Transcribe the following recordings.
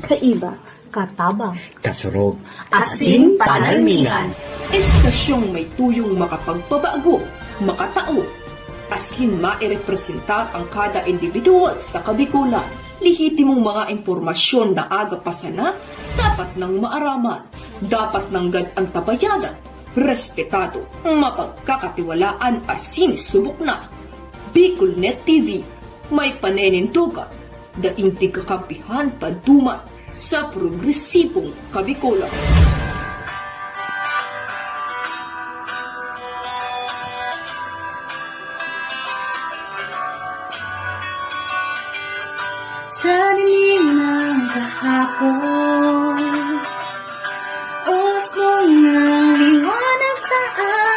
Kaiba, katabang, kasurog, Asin panalmingan. Estasyong may tuyong makapagpabago, makatao. Asin mairepresentar ang kada individual sa kabikulan. Lihitimong mga impormasyon na aga pa sana, dapat nang maaraman, dapat nang antabayanan, respetado, mapagkakatiwalaan asin subok na. BicolNet TV, may panenintugan, daing kakampihan paduman sa progresibong kabikulan. Sa dilim ng kahapon, usbong ng liwanag sa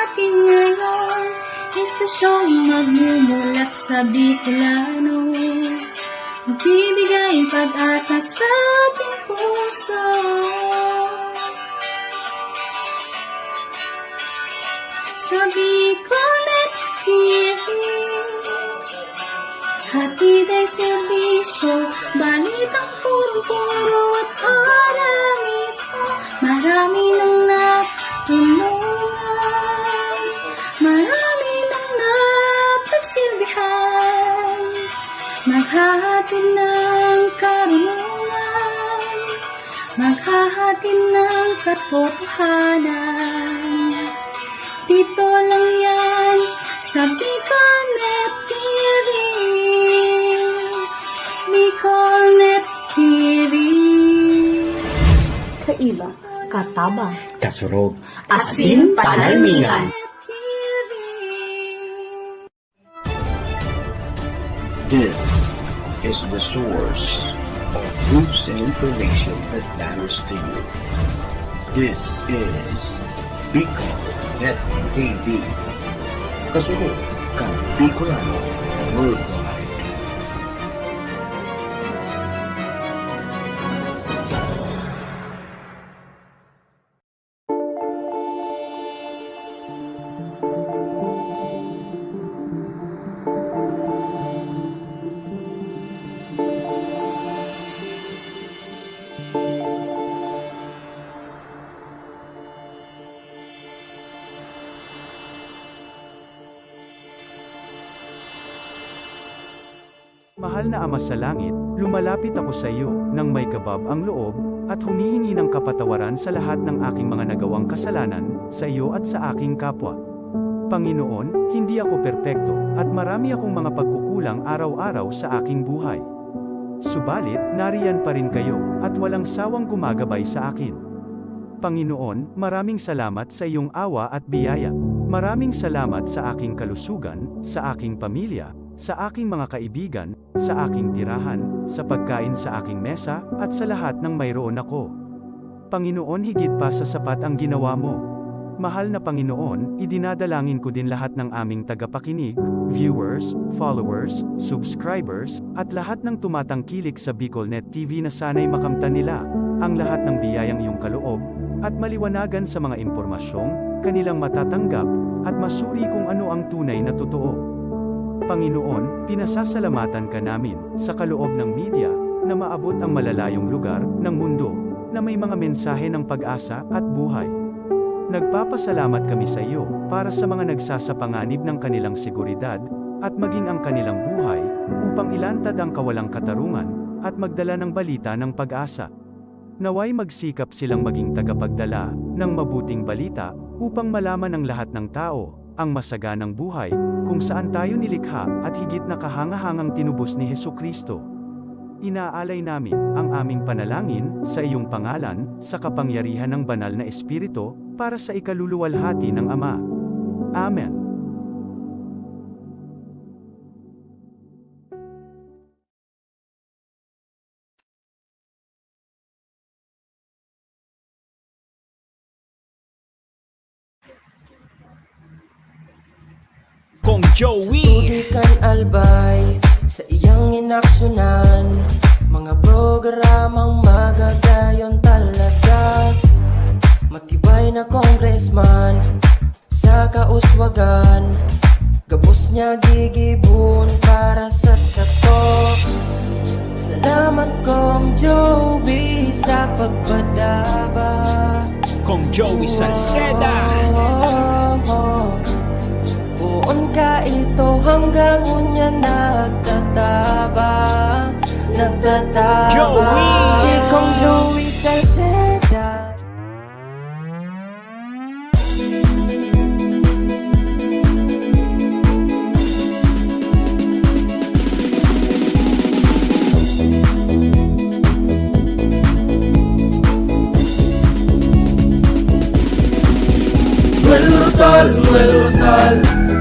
atin ngayon, estasyong magmumulat sa Bicolano, magbibigay pag-asa sa ating puso. Sa BicolNet TV, hatid ay serbisyo, balitang puro-puro at oras mismo. Marami nang natulungan, marami nang napagsilbihan, maghahatid ng karunungan, maghahatid ng katotohanan. Dito lang yan sa BicolNet TV. BicolNet TV. kaiba, katabang, kasurog, Asin panalmingan. This is the source of news and information that matters to you. This is BicolNet TV. Kasunod kang Bicolano Worldwide. Mahal na Ama sa Langit, lumalapit ako sa iyo nang may kabab ang loob, at humihingi ng kapatawaran sa lahat ng aking mga nagawang kasalanan, sa iyo at sa aking kapwa. Panginoon, hindi ako perpekto, at marami akong mga pagkukulang araw-araw sa aking buhay. Subalit, nariyan pa rin kayo, at walang sawang gumagabay sa akin. Panginoon, maraming salamat sa iyong awa at biyaya. Maraming salamat sa aking kalusugan, sa aking pamilya, sa aking mga kaibigan, sa aking tirahan, sa pagkain sa aking mesa, at sa lahat ng mayroon ako. Panginoon, higit pa sa sapat ang ginawa mo. Mahal na Panginoon, idinadalangin ko din lahat ng aming tagapakinig, viewers, followers, subscribers, at lahat ng tumatangkilik sa BicolNet TV na sana'y makamtan nila ang lahat ng biyayang iyong kaloob, at maliwanagan sa mga impormasyong kanilang matatanggap, at masuri kung ano ang tunay na totoo. Panginoon, pinasasalamatan ka namin sa kaloob ng media na maabot ang malalayong lugar ng mundo na may mga mensahe ng pag-asa at buhay. Nagpapasalamat kami sa iyo para sa mga nagsasapanganib ng kanilang seguridad at maging ang kanilang buhay upang ilantad ang kawalang katarungan at magdala ng balita ng pag-asa. Naway magsikap silang maging tagapagdala ng mabuting balita upang malaman ng lahat ng tao ang masaganang buhay, kung saan tayo nilikha at higit na kahangahangang tinubos ni Hesukristo. Inaalay namin ang aming panalangin sa iyong pangalan, sa kapangyarihan ng banal na Espiritu, para sa ikaluluwalhati ng Ama. Amen. Kong Joey. Tudikan albay sa iyang inaksyonan, mga programang magagayon talaga. Matibay na congressman sa kauswagan, gabos niya gigibon para sa sato. Salamat Kong Joey. pagpadaba. Kung Joey Salceda. Buon ka ito hanggang unya nagtataba. Joey! Si Kong Joey Salceda.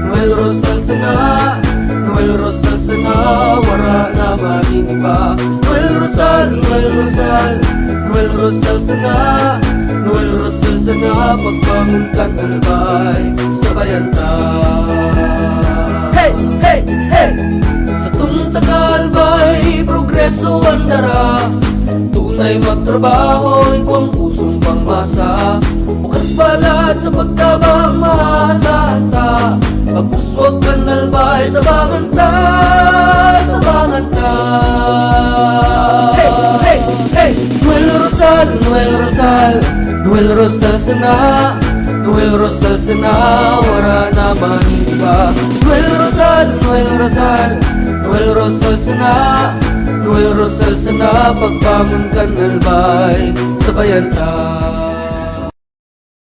Noel Rosal sana, Noel Rosal sana, wala na maniba. Noel Rosal sana, Noel Rosal sana, pagbangon ka talbay, sabayan ta. Hey, hey, hey! Sa tuntakalbay, progreso ang dara. Tunay magtrabaho, ikaw ang pusong pangmasa. Bukas balat sa pagtabang maasahan ta. Pagpuswag ka nalbay, tabangan ta, tabangan ta. Hey, hey, hey! Noel Rosal, Noel Rosal, Noel Rosal sana, Noel Rosal sana, wala na maniba. Noel Rosal, Noel Rosal, Noel Rosal sana, Noel Rosal sana, pagbangon ka nalbay, sabayan ta.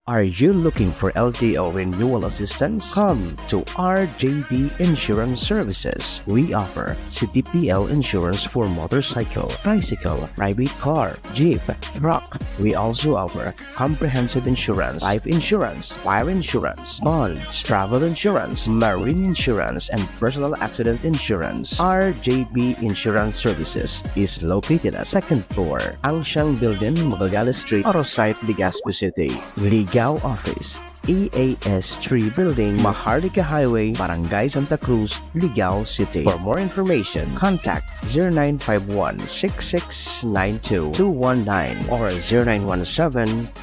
Are you looking for LTO renewal assistance? Come to RJB Insurance Services. We offer CTPL insurance for motorcycle, tricycle, private car, jeep, truck. We also offer comprehensive insurance, life insurance, fire insurance, bonds, travel insurance, marine insurance, and personal accident insurance. RJB Insurance Services is located at 2nd floor, Angshang Building, Magallanes Street, Orosite, Legazpi City. Ligao Office, EAS 3 Building, Maharlika Highway, Barangay Santa Cruz, Ligao City. For more information, contact 0951-6692-219 or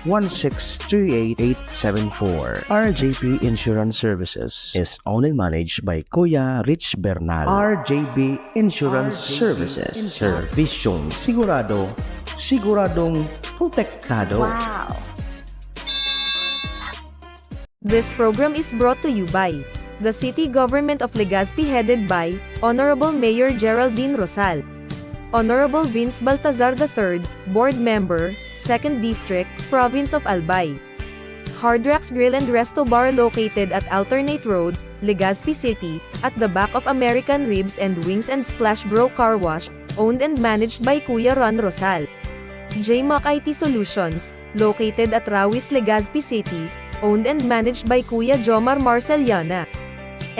0917-1638874. RJP Insurance Services is owned and managed by Kuya Rich Bernal. RJB Insurance Services. Servisyong sigurado, siguradong protektado. Wow. This program is brought to you by the City Government of Legazpi headed by Honorable Mayor Geraldine Rosal, Honorable Vince Baltazar III, Board Member, 2nd District, Province of Albay. Hardrax Grill and Resto Bar located at Alternate Road, Legazpi City, at the back of American Ribs and Wings and Splash Bro Car Wash, owned and managed by Kuya Ron Rosal. JMAC IT Solutions, located at Rawis, Legazpi City, owned and managed by Kuya Jomar Marceliana.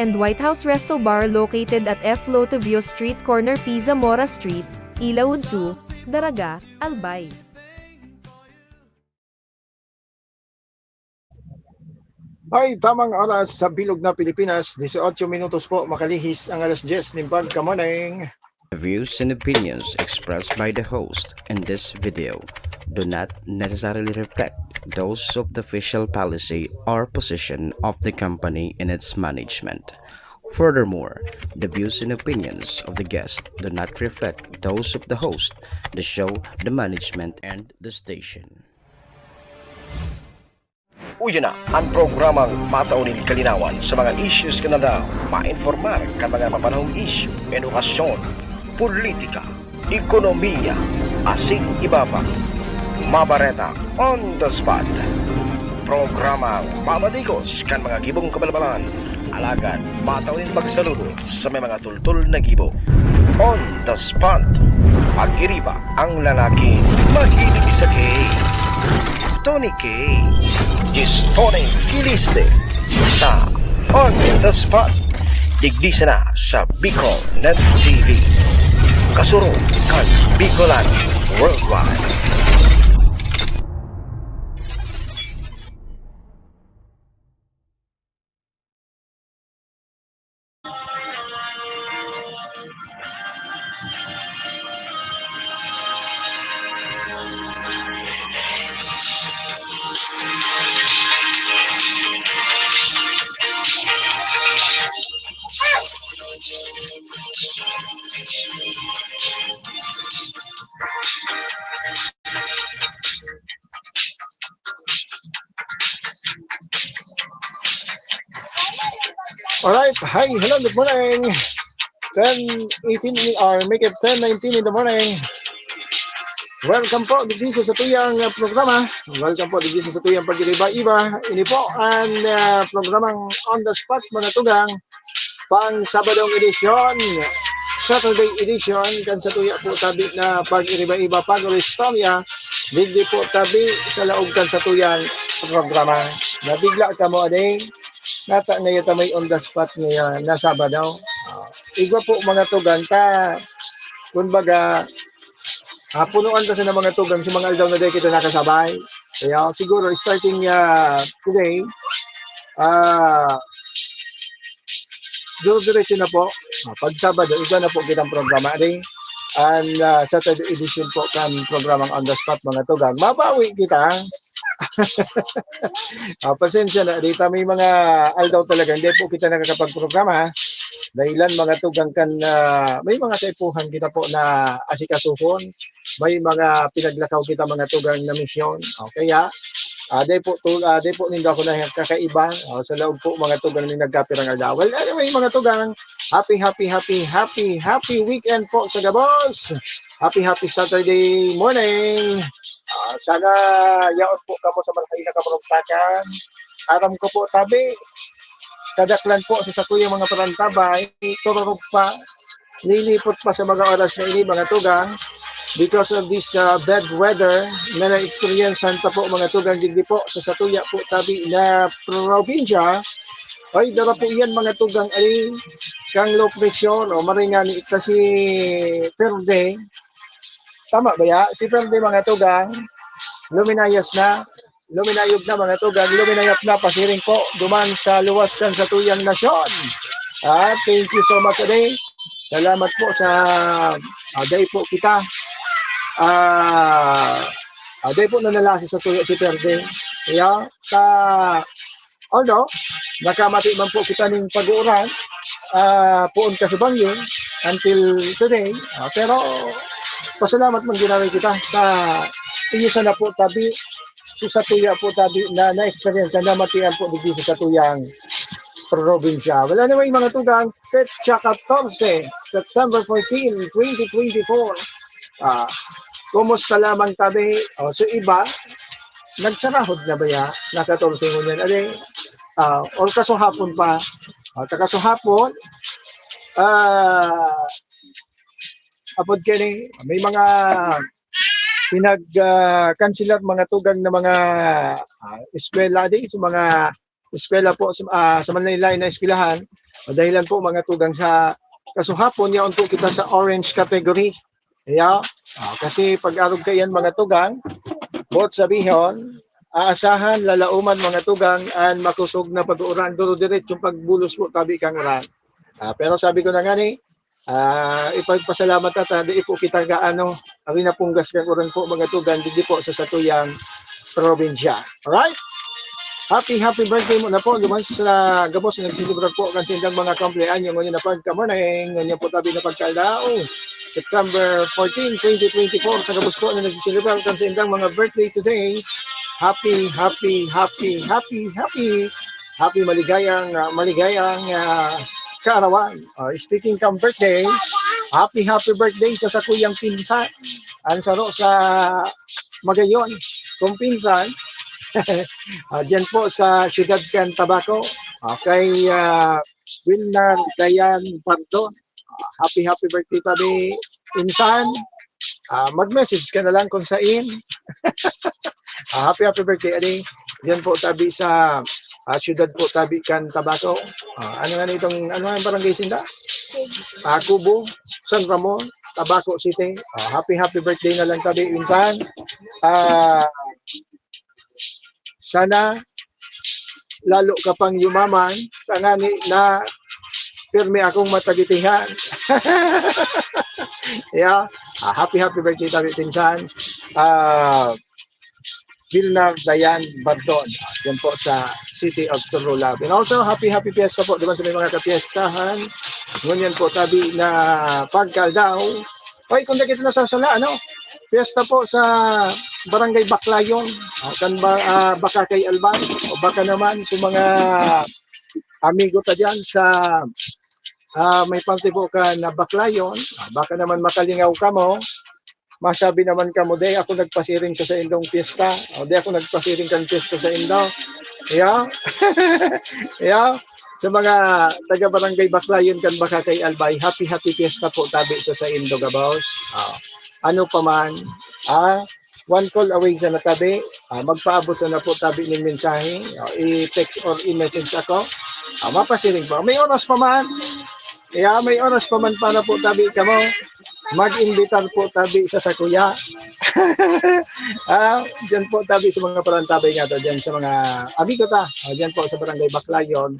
And White House Resto Bar located at F. Lotavio Street corner Pisa Mora Street, Ilaud 2, Daraga, Albay. Ay, tamang oras sa bilog na Pilipinas, 18 minutos po makalihis ang alas 10 ng pagkamoneng. The views and opinions expressed by the host in this video do not necessarily reflect those of the official policy or position of the company and its management. Furthermore, the views and opinions of the guest do not reflect those of the host, the show, the management, and the station. Uyo na ang programang mataunin kalinawan sa mga issues ka na daw ma-informar ka mga mapanahong issue, edukasyon, politika, ekonomiya, asin iba pa. Mabareta on the spot. Programang mamadigos kan mga gibong kabalbalan, alagad mataunin magsaludo sa may mga tultul na gibo. On the spot. Pag-iriba ang lalaki mahilig sa gay. Tony K. Is Tony Kiliste sa On the Spot. Digdisa na sa Bicol Net TV. Kasuro kan Bicolan Worldwide. Alright, hi, hello, good morning. 10:18 or make it 10:19 in the morning. Welcome po dito sa tuyang programa. Welcome po dito sa tuyang pag-iba-iba. Ini po ang programang On the Spot mga tugang pang Sabadong edisyon, Saturday edition kan sa tuya po tabi na pag-iba-iba pag-restorya. Digdi po tabi sa laog kan sa tuyang programa. Nabigla ka mo aday. Nata na yata may on the spot niya na Sabado. Igwa po mga tugang ta kumbaga punuan kasi ng mga tugang sa mga aldaw na day kita nakasabay. Kaya siguro starting today, diretso na po. Pag Sabado, iba na po kitang programa rin. And Saturday edition po kan programang On the Spot mga tugang. Mabawi kita. Pasensya na, dito may mga aldaw talaga. Hindi po kita nakakapag-programa. Dahilan mga tugang kan may mga kaipuhan kita po na asikasuhon, may mga pinaglakaw kita mga tugang na misyon. Kaya day po nindo ako na kakaiba sa loob po mga tugang ni nagkapirang aldaw. Well, anyway mga tugang, happy weekend po sa Gabos. Happy Saturday morning. Sana yaon po kamo sa marhay na kamarugtakan. Aram ko po tabi kadaklan po sa sakuyang mga parantabay, tururog pa, lilipot pa sa mga oras na ini mga tugang because of this bad weather na na-experiencean pa po mga tugang digdi po sa satuya po tabi na probinsya. Ay dara po yan mga tugang ay kang low pressure o maringani ita si Perde. Tama ba ya? Si Perde mga tugang luminayas na luminayog na mga tugang, luminayap na pasiring po duman sa luwas kan sa tuyang nasyon. Thank you so much today. Salamat po sa day po kita. Day po na nalasi sa tuyo si Perde. Kaya although nakamati man po kita ng pag-uuran puon ka sa bangyo until today, pero pasalamat man ginawin kita sa iisa na po tabi sa tuya po tabi na na-experience na matiyan po dito sa tuyang probinsya. Well, anyway, mga tugang, Petsa 14, September 14, 2024. Kumusta lamang tabi? So iba, nagsarahod na ba ya? Nakatorse mo yan. Or kasuhapon pa. Kasuhapon, apod kini, may mga pinag-cancelar mga tugang na mga eskwela din, sa mga eskwela po sa Manila na eskwelahan. Dahilan po mga tugang sa kasuhapon yaon po kita sa orange category. Kasi pag-arog kayan mga tugang, bot sabihon, aasahan, lalauman mga tugang, and makusog na pag-uuran, duro-diretso yung pagbulos po tabi kang uran. Pero sabi ko na nga ni, ipagpasalamat at di po kita gaano ari na punggas kang uran po mga tugan di po sa satuyang probinsya. Alright? Happy birthday mo na po duman sa Gabos na nagsilibrar po kan sindang mga kumpleanyo ngayon na pagka-morning ngayon po tabi na pagkaldao September 14, 2024 sa Gabos po na nagsilibrar kan sindang mga birthday today. Happy maligayang kaarawan. Speaking of birthday, happy birthday sa sakuyang pinsan. Ang saro sa Magayon, kung pinsan. Diyan po sa Ciudad Can Tabaco. Kay Wilnar Dayan Pardon. Happy birthday tabi pinsan. Mag-message ka na lang kung saan. Happy birthday adi. Diyan po tabi sa Ciudad po tabi Can Tabaco. Ano nga itong ang barangay sinda? Kubo, San Ramon, Tabaco City. Happy birthday na lang tabi pinsan. Sana lalo ka pang yumaman sa ngani na pirmi akong matagitihan. Happy birthday tabi pinsan. Vilnar Dayan Bardon. Yan po sa City of Torolab. And also, happy fiesta po. Diba sa may mga kapiestahan. Ngunyan po tabi na pagkaldaw. Ay, kung nakita na sa sala, fiesta po sa Barangay Baclayon. Baka kay Alban. O baka naman sa mga amigo ta dyan sa may parte po ka na baklayon, baka naman makalingaw ka mo, masabi naman ka mo, day ako nagpasiring ka sa indong piyesta, o day ako nagpasiring kang piyesta sa indo. Yeah. Yeah. Sa mga taga-barangay Baklayon kan baka kay Albay, happy piyesta po tabi sa indo gabaws. Ano pa man, one call away sa natabi, magpaabot na po tabi ng mensahe, i-text or i-message ako, mapasiring po. May oras pa man, may oras pa man para po tabi ka mo, mag-invitar po tabi sa kuya. Diyan po tabi sa mga parantabay nga to, diyan sa mga amigo ta, diyan po sa barangay Baklayon,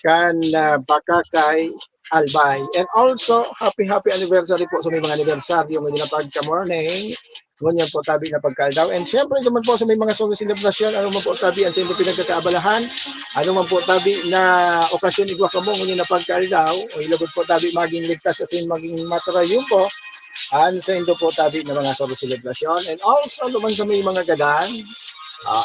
kan baka kay Albay. And also, happy anniversary po sa may mga anibersaryo ng dinapag ka morning. Ngunyan po tabi na pagkaldaw. And syempre, naman po sa may mga solo celebration, ano man po tabi ang sa inyo pinagkakaabalahan, ano man po tabi na okasyon igwa ka mo, ngunyan na pagkaldaw, o ilabot po tabi maging ligtas at maging matarayon po, ang sa inyo po tabi na mga solo celebration. And also, naman sa may mga gadan,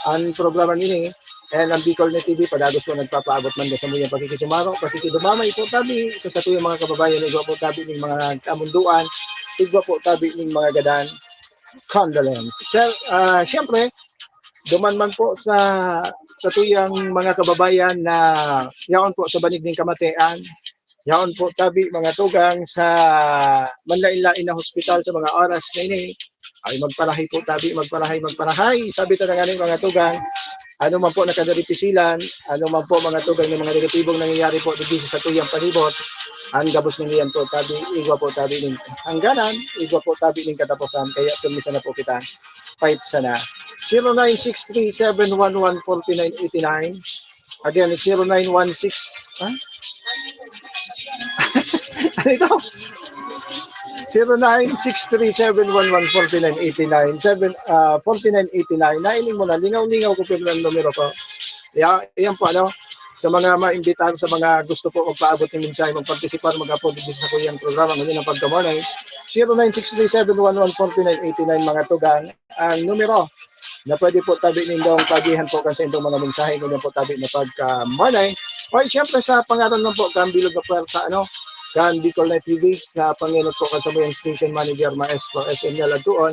ang programa nini, and ang Bicol Net TV, padagos po nagpapaabot man sa muyang pakikisumaro, pakikidumamay po tabi, sa satuyang mga kababayan, igwa po tabi ng mga kamunduan, igwa po tabi ng mga gadan, condolence. Siyempre, duman man po sa tuyang mga kababayan na yaon po sa banig ng kamatayan, yaon po tabi mga tugang sa manlain-lain na hospital sa mga oras na ini, ay magparahay po tabi, magparahay. Sabi ta nga mga tugang, ano man po nakadalipisilan, ano man po mga tugang ng mga negatibong nangyayari po dito sa tuyang palibot, ang gabos ng iyan po tabi, igwa po tabi ng hangganan, igwa po tabi ng katapusan, kaya tumisa na po kita, fight sana. 0963-711-4989, again, it's 0916, ano ito? 0963-711-4989, nailing mo na, lingaw-lingaw ko pero ng numero ko. Yan po, sa mga maimbitahan, sa mga gusto po magpaabot ng mensahe, magpartisipar, mag-upload dito sa kuyang programa ngayon ng pagkamonay, 0963-711-4989 mga tugang, ang numero na pwede po tabi nindong pagihan po kan sa indong mga mensahe ngayon po tabi na pagkamonay. O siyempre sa pangalan ng po, kan bilog na puwersa, kan Bicol Net TV, na panginot po kan sa mga station manager, maestro, SM Yala doon.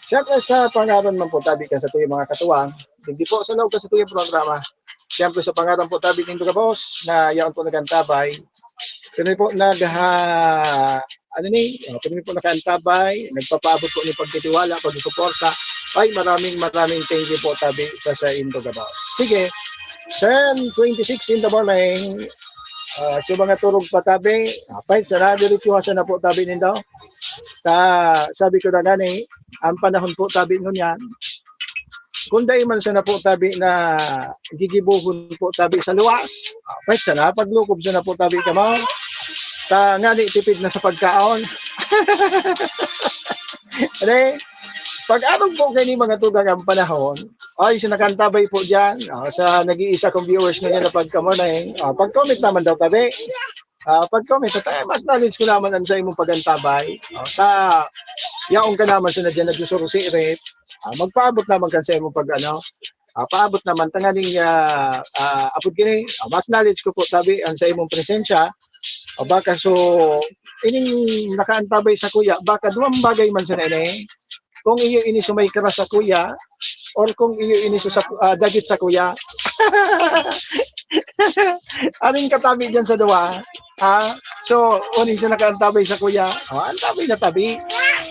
Siyempre sa pangalan ng po tabi kan sa tuyong mga katuwang, hindi po sa loob kan sa tuyong programa. Siyempre sa pangalan po tabi ng boss na yaon po nagantabay. Kami po kami po nakaantabay, nagpapaabot po ng pagtitiwala, pagsusuporta. Ay maraming thank you po tabi sa Indo Gabaw. Sige, 10:26 in the morning. Sa mga turog pa tabi, fight sa diretsuha na po tabi nindo. Sabi ko na gani, ang panahon po tabi nun yan, kung dahil man siya na po tabi na gigibuhon po tabi sa luwas, kahit siya na, paglukob siya na po tabi kamaw, ngani tipid na sa pagkaon. Pag anong po kayo mga tugang ang panahon, ay sinakantabay po dyan, sa nag-iisa kong viewers na na pagkamonay, pag-comment naman daw tabi. Pag-comment na tayo, mag-knowledge ko naman ang sa imong pagantabay. Yaong ka naman sa nadyan nagsusuro si Irip, magpaabot naman kan sa imong paabot naman tanganing apod kini, mag-knowledge ko po tabi ang sa imong presensya, baka so, ining nakaantabay sa kuya, baka duwang bagay man sa nene, kung iyo ini sumay ka sa kuya, or kung iyo ini sa dagit sa kuya. Aring katabi dyan sa duwa. So, unin siya nakaantabay sa kuya. Antabay na tabi.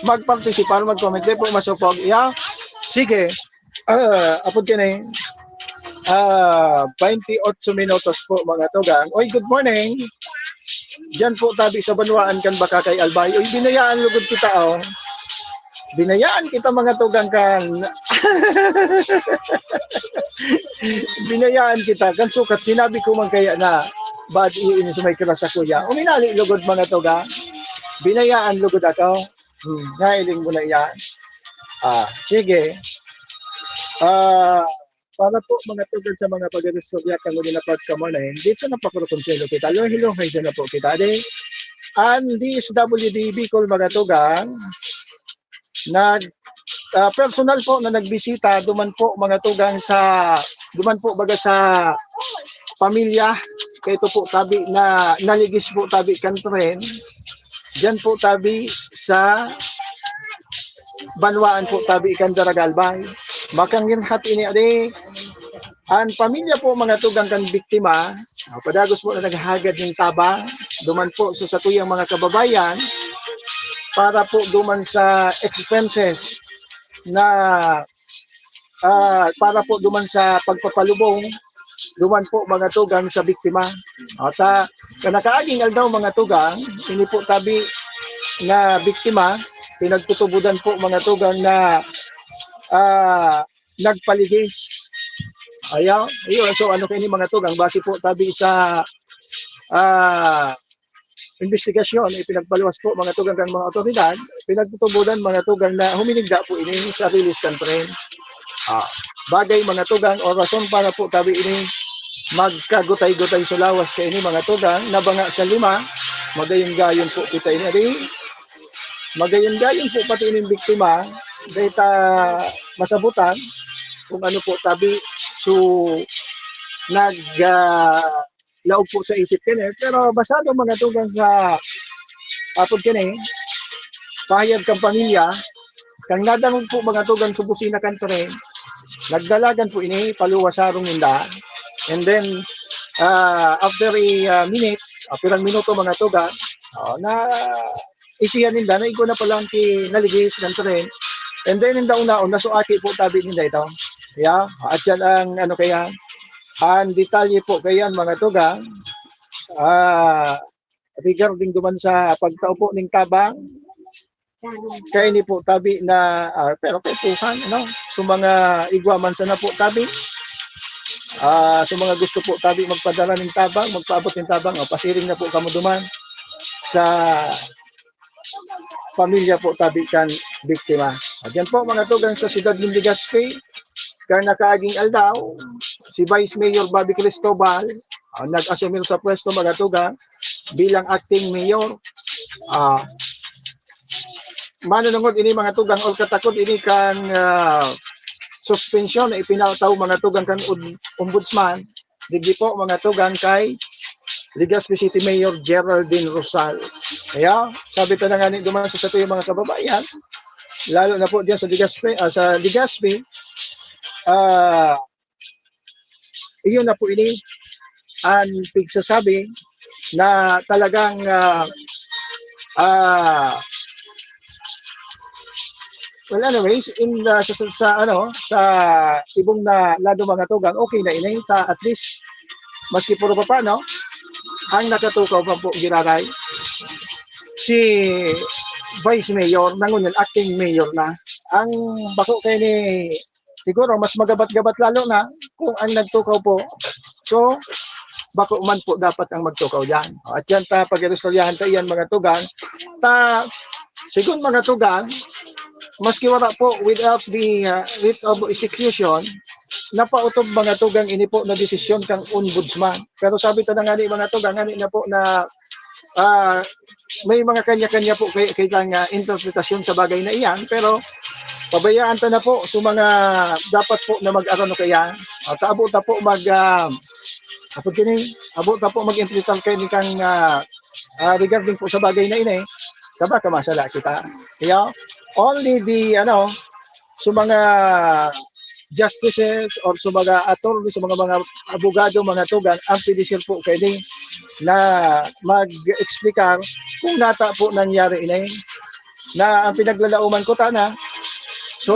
Mag-participar, mag-comment. Di po masupog. Sige. Apod ka na 28 minutos po mga tugang. Oy, good morning. Diyan po tabi sa Banwaan kan baka kay Albay. Oy, binayaan lugod kita Binayaan kita mga tugang kan. Binayaan kita kan sukat sinabi ko man kaya na bad iini sumay kira sa kuya. Uminali lugod mga tugang. Binayaan lugod ako. Nailing mo na yan. Sige. Para po mga tugang sa mga pag-restorya kang muli na pagkamonay, dito na pakurukonselo kita. Hello, na po kita. And DSWD Bicol mga tugang, personal po na nagbisita, duman po mga tugang duman po baga sa pamilya kay ito po tabi na naligis po tabi kantren diyan po tabi sa Banwaan po tabi ikan Daragalbay. Makang ginhat ini ade ang pamilya po mga tugang kan biktima, padagos po na naghahagad ng tabang duman po sa satuyang mga kababayan para po duman sa expenses na para po duman sa pagpapalubong duman po mga tugang sa biktima. At kanakaaging aldaw mga tugang, ini po tabi na biktima, pinagtutubudan po mga tugang na nagpaligis. Ayaw, ayun, so ano kayo ni mga tugang, base po tabi sa investigasyon, pinagpaluwas po mga tugang ng mga otoridad, pinagtutubudan mga tugang na huminigda po ini sa release conference. Bagay mga tugang o rason para po tabi ini magkagutay-gutay sa lawas kay ini mga tugang nabanga sa 5 magayon-gayon po kita ini adi magayon-gayon po pati ini biktima data masabutan kung ano po tabi so laog po sa isip kini pero basado mga tugang sa apod kini pahayag kang pamilya kang nadangog po mga tugang sa busina kantre nagdalagan po ini paluwasarong ninda and then after a minute pirang minuto mga tugang na isiyan ninda na iko na palang ki naligis kantre and then ninda una nasuaki po tabi ninda ito yeah at yan ang ano kaya ang detalye po kayan mga tugang regarding duman sa pagtaupo ning tabang kaya ni po tabi na pero kay puhan ano so mga igwaman sana po tabi so mga gusto po tabi magpadala ng tabang magpaabot ng tabang pasiring na po kamo duman sa pamilya po tabi kan biktima. At yan po mga tugang sa siyudad ng Legazpi kang nakaaging aldaw si Vice Mayor Bobby Cristobal nag-asumir sa pwesto mga tugang bilang acting mayor. Manunungod ini mga tugang o katakot ini kan suspension na ipinataw mga tugang kan ombudsman digdi po mga tugang kay Legazpi City Mayor Geraldine Rosal. Kaya sabi ta na nga ni duman sa satuyo mga kababayan lalo na po diyan sa Legazpi iyon na po ini ang pigsasabi na talagang well anyways sa ibong na lado mga tugang okay na ini at least maski puro pa paano ang nakatukaw pa po giraray si Vice Mayor nangunyan acting mayor na ang bako kay ni siguro mas magabat-gabat lalo na kung ang nagtukaw po so bako man po dapat ang magtukaw yan at yan ta pag-restoryahan ta yan mga tugang ta sigun mga tugang maski wala po without the writ of execution napautob mga tugang ini po na desisyon kang ombudsman pero sabi ta na nga ni mga tugang ngani na po na may mga kanya-kanya po kayang interpretasyon sa bagay na iyan pero pabayaan ta na po sa mga dapat po na mag-arano kaya taabot ta po abot ta po mag-interpret kay ni kang regarding po sa bagay na ini kaba kamasala kita kaya only the sa mga justices or sa mga attorney sa mga abogado mga tugang ang pidisir po kay na mag-explicar kung nata po nangyari ini na ang pinaglalauman ko tana so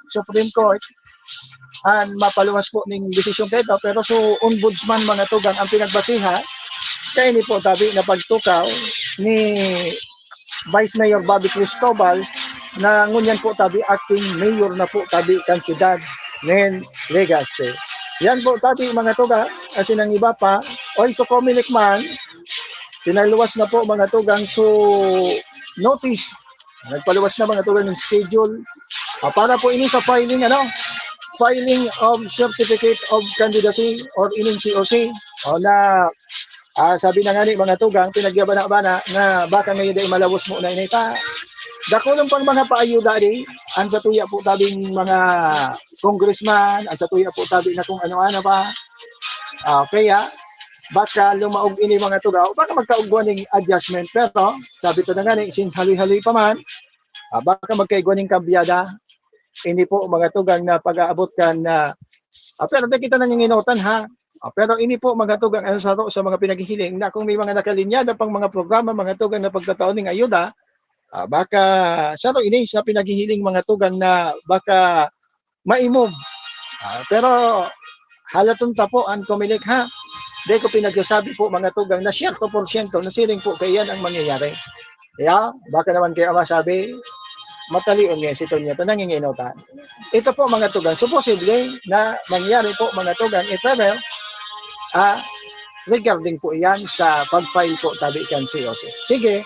Supreme Court ang mapaluwas po ning desisyon kay ito pero so ombudsman mga tugang ang pinagbasihan kay ni po tabi na pagtukaw ni Vice Mayor Bobby Cristobal na ngunyan po tabi acting mayor na po tabi kan siyudad ng Legazpi. Yan po tabi mga tugang kasi nang iba pa oy so Comelec man pinaluwas na po mga tugang so notice nagpaluwas na mga tugang ng schedule para po ini sa filing of certificate of candidacy or ining COC na sabi na nga ni mga tugang pinagyabana-bana na baka ngayon ay malawos mo na inita dakulong pang mga paayuda di ang sa tuya po tabing mga congressman ang sa tuya po tabi na kung ano-ano pa kaya baka lumaog ini mga tuga o baka magkaugwan ng adjustment, pero sabi to na nga since haloy-haloy pa man, baka magkaigwan ng kabyada. Hindi po mga tugang na pag-aabot kan na pero di kita nanginginutan ha. Pero ini po mga tugang ang saro sa mga pinaghihiling na kung may mga nakalinyada pang mga programa, mga tugang na pagkataon ng ayuda, baka saro ini sa pinaghihiling mga tugang na baka maimog. Pero halatong tapuan kumilik ha. Di ko pinagsasabi po mga tugang na 100% na siling po kayan ang mangyayari. Kaya baka naman kayo masabi, matalion niya si Tonya ito nanginginutan. Ito po mga tugang, so posible na mangyari po mga tugang, if ever, regarding po iyan sa pag-file po tabi kan COC. Sige,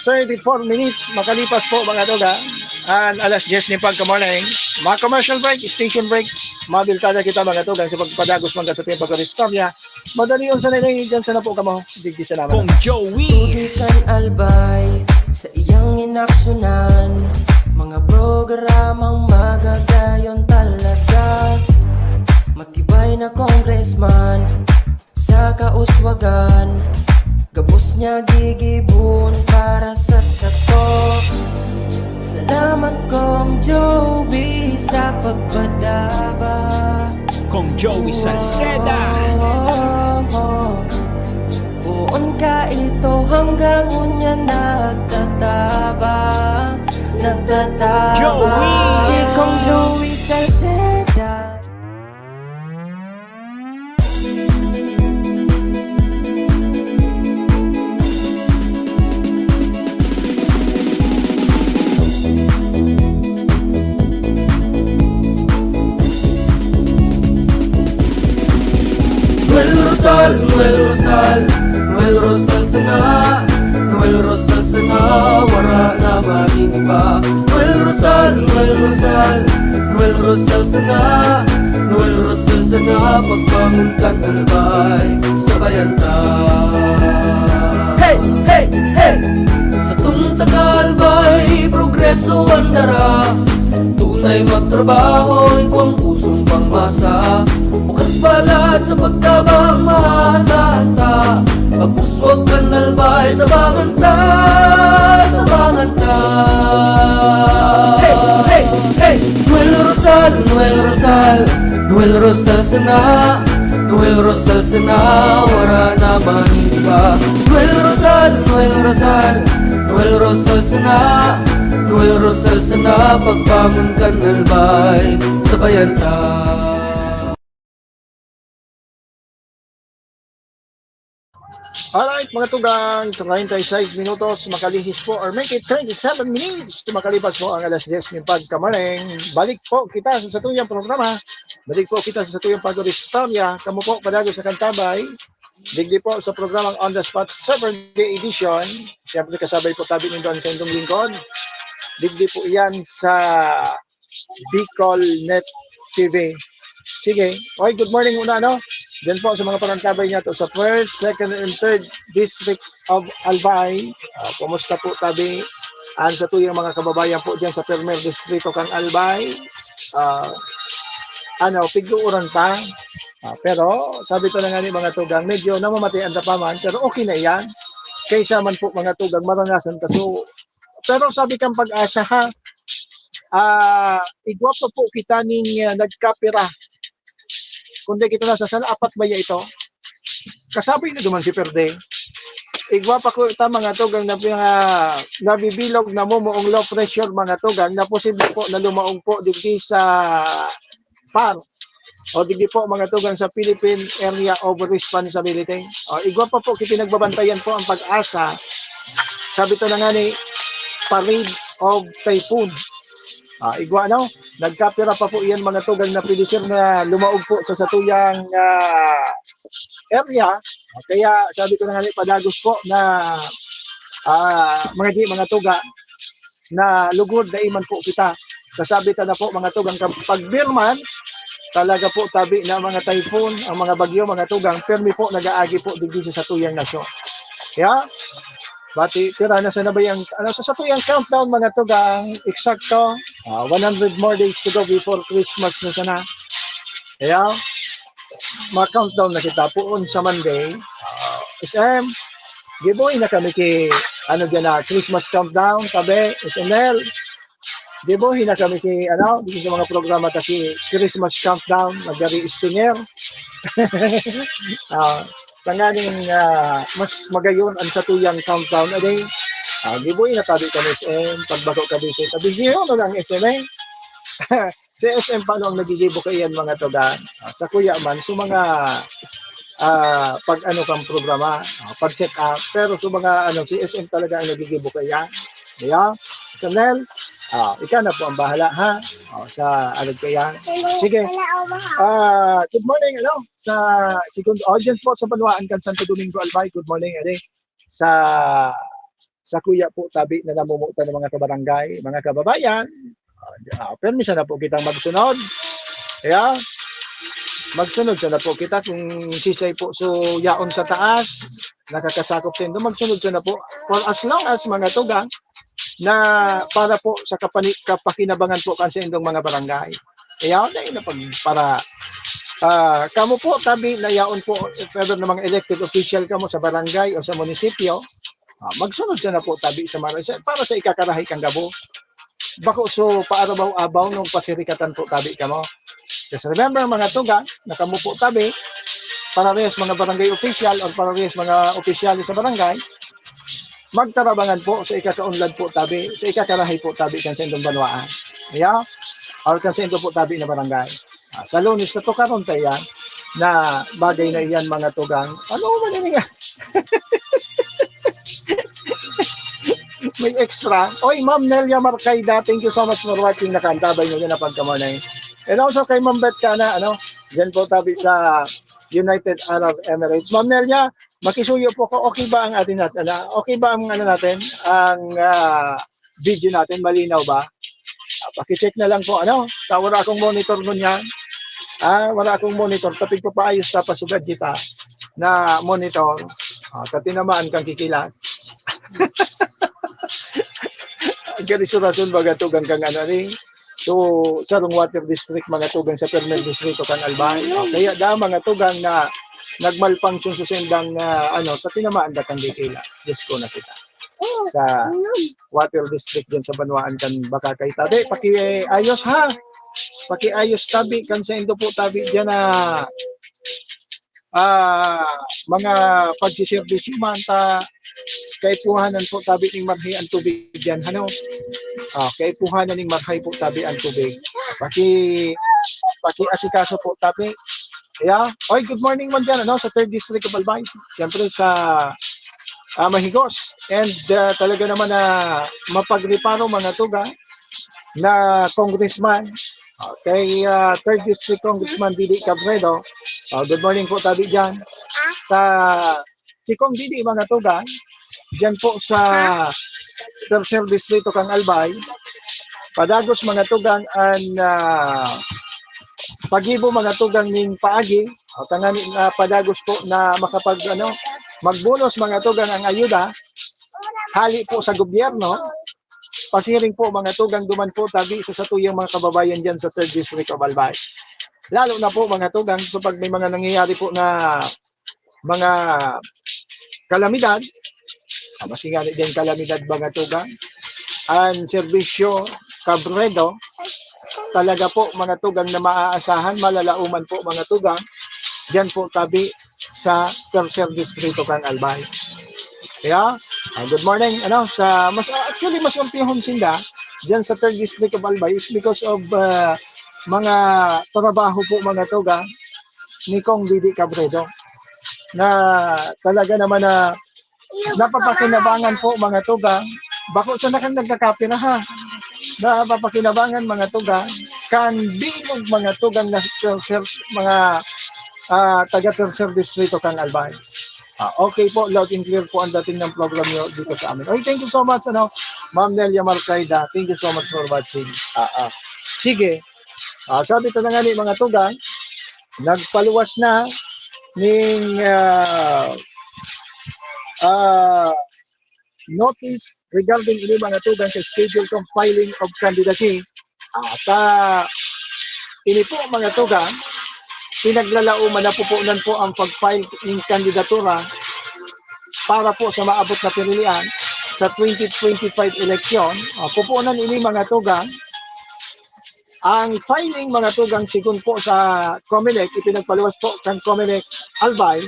34 minutes makalipas po mga tugang, and alas 10 ni pagka-morning, mga commercial break, station break, mabiltada kita mga tugang sa pagpadagos mga sa tiyong pagka-restorya. Madali yun sa nilay, dyan sa na po kamo, digdi sa naman. Kong Joey Tudikan albay sa iyang inaksyonan, mga programang magagayon talaga. Matibay na congressman sa kauswagan, gabos niya gigibon para sa sato. Salamat Kong Joey sa pagpadaba. Kong Joey Salceda. Buon ka ito hanggang unya nagtataba. Joey! Si Kong Joey Salceda. Noel Rosal sana, Noel Rosal sana, wala na maniba. Noel Rosal sana, Noel Rosal sana, pagbangon ka talbay, sabayan ta. Hey, hey, hey! Sa tuntagalbay, progreso ang dara, tunay magtrabaho, ikaw ang pusong pangmasa. Bukas balat sa pagtabang maasahan ta, pagpuswag ka nalbay, tabangan ta, tabangan ta. Hey, hey, hey! Noel Rosal, Noel Rosal, Noel Rosal sana, Noel Rosal sana, wala na maniba. Noel Rosal, Noel Rosal, Noel Rosal sana, Noel Rosal sana, pagbangon ka nalbay, sabayan ta. Alright mga tugang, 36 minutos makalihis po or make it 27 minutes makalipas po ang alas 10 ng pagkamaling. Balik po kita sa satuyang programa, balik po kita sa satuyang pag-istorya. Kamu po padago sa Kantabay, digdi po sa programang On The Spot Saturday Edition. Siyempre kasabay po tabi nyo doon sa inyong lingkod. Digdi po iyan sa Bicol Net TV. Sige, okay, good morning muna Diyan po sa mga panantabay niya to sa 1st, 2nd, and 3rd District of Albay. Kumusta po tabi sa tuyang mga kababayan po diyan sa Permer Distrito kang Albay. Piguuran pa. Pero sabi ko na nga ni mga tugang, medyo namamatay ang tapaman, pero okay na yan. Kaysa man po mga tugang maranasan kaso. Pero sabi kang pag-asa ha, igwapo po kita ning nagkapira. Kundi kita nasa sala, apat ba ito? Kasabi na duman si Perde. Igwapa ko ita mga tugang na nabibilog na mumuong low pressure mga tugang na posible po na lumaong po digdi sa PAR o digdi po mga tugang sa Philippine Area of Responsibility. Igwapa po kitinagbabantayan po ang pag-asa. Sabi to na nga ni Parade of Typhoon. Igwa nagkapira pa po iyan mga tugang na producer na lumaog po sa satuyang area. Kaya sabi ko na nga padagos po na mga tuga na lugod na iman po kita. Kasabi ta na po mga tugang pag Birman, talaga po tabi na mga typhoon, ang mga bagyo mga tugang, permi po nag-aagi po digdi sa satuyang nasyon. Kaya bati, tira na sa nabayang, sa tuyang countdown mga tugang, eksakto, 100 more days to go before Christmas na sana. Kaya, ma-countdown na kita poon sa Monday. SM, giveaway na kami kay ano dyan na Christmas countdown, tabi, SNL. Giveaway na kami kay ano, dito sa mga programa kasi Christmas countdown, magari stinger. Tanganing mas magayon ang sa tuyang countdown a day. Giveaway na tabi kami SM, pagbago kami sa tabi zero na lang SM. Si SM paano ang nagigibo kayan mga tugan? Sa kuya man, so mga pag ano kang programa, pag check up, pero sa mga ano, si SM talaga ang nagigibo kaya. Yeah? Chanel, ikaw na po ang bahala ha. Sa ano kaya. Sige. Good morning, ano? Sa second audience po sa Banwaan kan Santo Domingo Albay. Good morning, ade. Sa kuya po tabi na namumuta ng mga kabarangay, mga kababayan. Permission na po kitang magsunod. Yeah. Magsunod siya na po kita kung sisay po so yaon sa taas, nakakasakop din doon, magsunod siya na po for as long as mga tugang na para po sa kapakinabangan po kansa indong mga barangay. Kaya na pag para kamo po tabi na yaon po pero ng mga elected official kamo sa barangay o sa munisipyo, magsunod siya na po tabi sa mga para sa ikakarahay kang gabo. Bako so paarabaw-abaw nung pasirikatan po tabi kamo. Just remember mga tugang, nakamo po tabi para res mga barangay official o para res mga opisyal sa barangay, magtarabangan po sa ikakaunlad po tabi, sa ikakarahay po tabi kan sa indong Banwaan. Yeah? Or kan sa indong po tabi na barangay. Sa Lunes na to karon tayo yan, na bagay na iyan mga tugang. Ano man yun nga? May extra. Oy, Ma'am Nelia Marcayda, thank you so much for watching. Nakantabay nyo yun na pagkamanay. And also kay Ma'am Bet Kana, ano, dyan po tabi sa United Arab Emirates. Ma'am Nelia, makisuyo po ko, okay ba ang atin natin? Okay ba ang ano natin? Ang video natin, malinaw ba? Pakicheck na lang po, ano? Wala akong monitor nun yan. Wala akong monitor. Tapig pa paayos na pasugad kita na monitor. Katinamaan kang kikilat. Gani surasun baga tugang kang ano rin. So, sarong water district, mga tugang sa Permel district o kang Albay. Kaya da mga tugang na nagmalfunction sa sendang ano, sa tinamaan da kang dikila. Yes ko na kita. Sa water district dyan sa Banwaan kan Bakakay tabi. Pakiayos ha. Pakiayos tabi kan sa indo po tabi dyan na mga pagsiservisyo man ta kay puhanan po tabi ning marhi ang tubig diyan ano. Kay puhanan ning marhi po tabi ang tubig. Paki asikaso po tabi. Yeah. Oy, good morning man diyan ano sa 3rd District of Albay. Siyempre sa Mahigos and talaga naman na mapagreparo mga tuga na congressman kay 3rd District Congressman Didi Cabredo. Good morning po tabi diyan. Si Kong Didi mga tuga diyan po sa 3rd District kang Albay. Padagos mga tugang an pagibo mga tugang ning paagi tangani padagos po na makapag ano magbunos mga tugang ang ayuda hali po sa gobyerno pasiring po mga tugang duman po tabi sa tuyang mga kababayan diyan sa 3rd District of Albay. Lalo na po mga tugang so pag may mga nangyayari po na mga kalamidad, masingali din kalamidad mga tugang, ang serbisyo Cabredo, talaga po mga tugang na maaasahan, malalauman po mga tugang, diyan po tabi sa 3rd District kang Albay. Kaya, good morning, ano, sa, actually mas umpihon sinda, diyan sa 3rd District of Albay is because of mga trabaho po mga tugang ni Kong Didi Cabredo na talaga naman na napapakinabangan po mga tugang bako sa nakang nagkakapira ha napapakinabangan mga tugang kan binog mga tugang na mga taga 3rd District kang Albay. Okay po, loud and clear po ang dating ng program nyo dito sa amin. Okay, thank you so much ano, Ma'am Nelia Marcayda, thank you so much for watching. Sige, sabi ko na nga ni mga tugang, nagpaluwas na ning notice regarding ini mga tugang sa schedule kong filing of candidacy. Ini po mga tugang pinaglalauman na pupunan po ang pag-file ng kandidatura para po sa maabot na pilihan sa 2025 eleksyon. Pupunan ini mga tugang. Ang filing mga tugang sigun po sa COMELEC, ipinagpaluwas po kang COMELEC Albay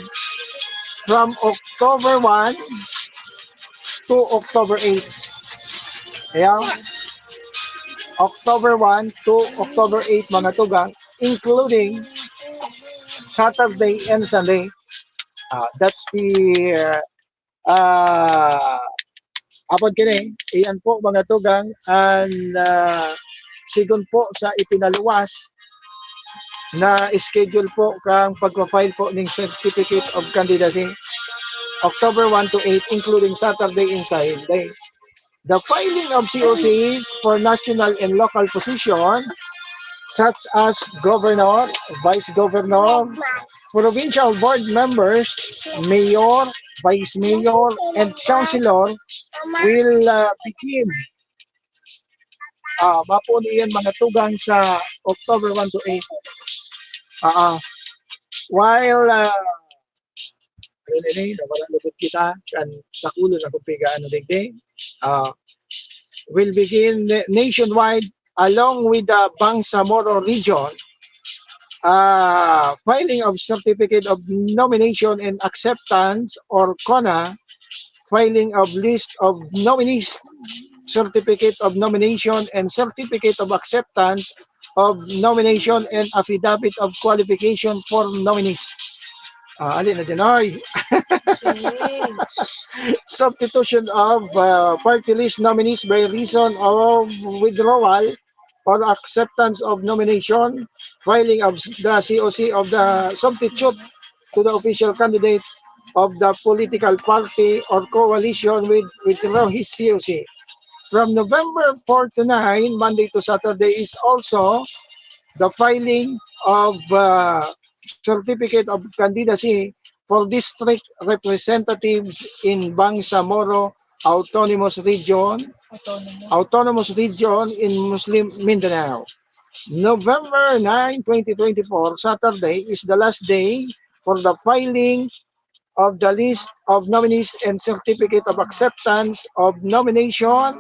from October 1 to October 8. Ayan. October 1 to October 8 mga tugang, including Saturday and Sunday. That's the apod kini. Iyan po mga tugang, and sigun po sa ipinaluwas na schedule po kang pagpa-file po ng Certificate of Candidacy October 1 to 8 including Saturday and Sunday. The filing of COCs for national and local position such as governor, vice governor, provincial board members, mayor, vice mayor, and councilor will begin mapun iyan mga tugang sa October 1 to 8. While ini wala lubot kita kan sakulo na kumpiga digdi will begin nationwide along with the Bangsamoro region. Filing of certificate of nomination and acceptance or CONA, filing of list of nominees, certificate of nomination and certificate of acceptance of nomination and affidavit of qualification for nominees. Alin na dyan, oy. Substitution of party list nominees by reason of withdrawal or acceptance of nomination, filing of the COC of the substitute to the official candidate of the political party or coalition with withdraw his COC. From November 4 to 9, Monday to Saturday, is also the filing of certificate of candidacy for district representatives in Bangsamoro Autonomous Region in Muslim Mindanao. November 9, 2024, Saturday, is the last day for the filing of the list of nominees and certificate of acceptance of nomination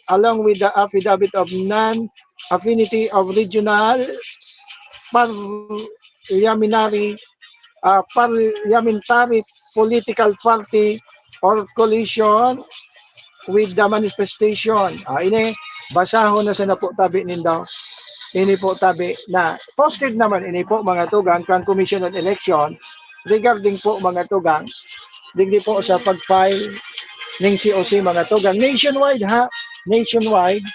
along with the affidavit of non-affinity of regional parliamentary political party or coalition with the manifestation. Ini basahon na sa napo tabi nindaw. Ini po tabi na posted naman ini po mga tugang kan Commission on Election regarding po mga tugang digdi po sa pag-file ng COC mga tugang nationwide nationwide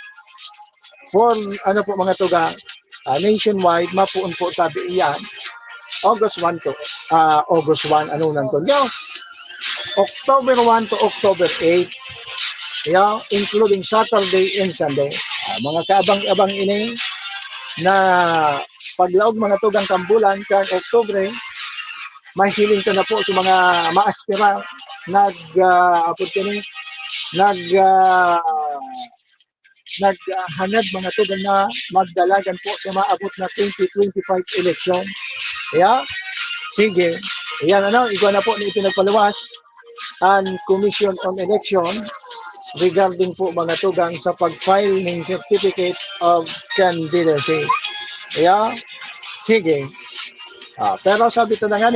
for ano po mga tugang nationwide mapuon po tabi iyan August 1 to August 1 ano nang to October 1 to October 8 including Saturday and Sunday. Mga kaabang-abang ini na paglaog mga tugang kambulan kan Oktubre, mahiling ka na po sa mga maaspira naghanad mga tugang na magdalagan po sa maabot na 2025 election. Sige. Yan ikaw na po ni ipinagpaluwas ang Commission on Election regarding po mga tugang sa pag-file ng Certificate of Candidacy. Sige. Pero sabi ito na nga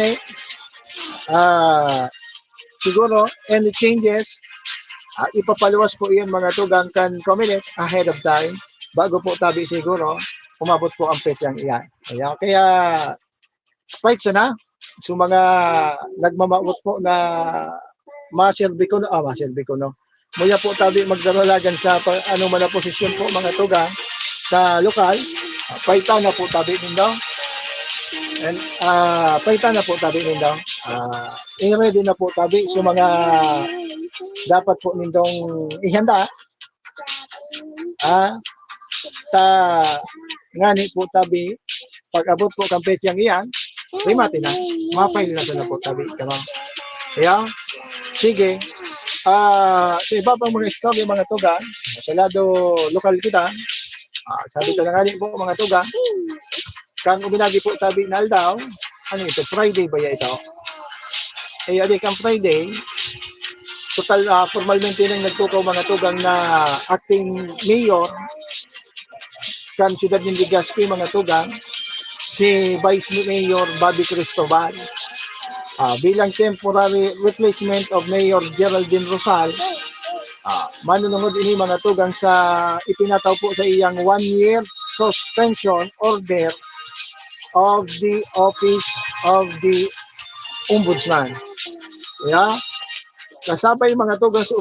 siguro any changes ipapaluwas po iyan mga tugang kan COMELEC ahead of time bago po tabi siguro umabot po ang petsang iyan. Kaya fight sana so mga nagmamawot po na masilbi ko no muya po tabi magdaralagan sa ano man na posisyon po mga tugang sa lokal paitan na po tabi nindaw and paitan na po tabi nindaw i-ready na po tabi so mga dapat po nindong ihanda ngani po tabi pag abot po kang petsyang iyan rimati na mapail na po tabi sige sa iba pang mga istorya mga tugang sa lado lokal kita sabi ko na nga po mga tugang kang uminagi po tabi na aldaw, ano ito, Friday ba ya ito? Ay adi kang Friday, total formalmente nang nagtukaw mga tugang na acting mayor kan siyudad ng Legazpi mga tugang, si Vice Mayor Bobby Cristobal. Bilang temporary replacement of Mayor Geraldine Rosal, manunungod ini mga tugang sa ipinataw po sa iyang 1-year suspension order of the office of the ombudsman. Yeah. Kasabay mga tugang sa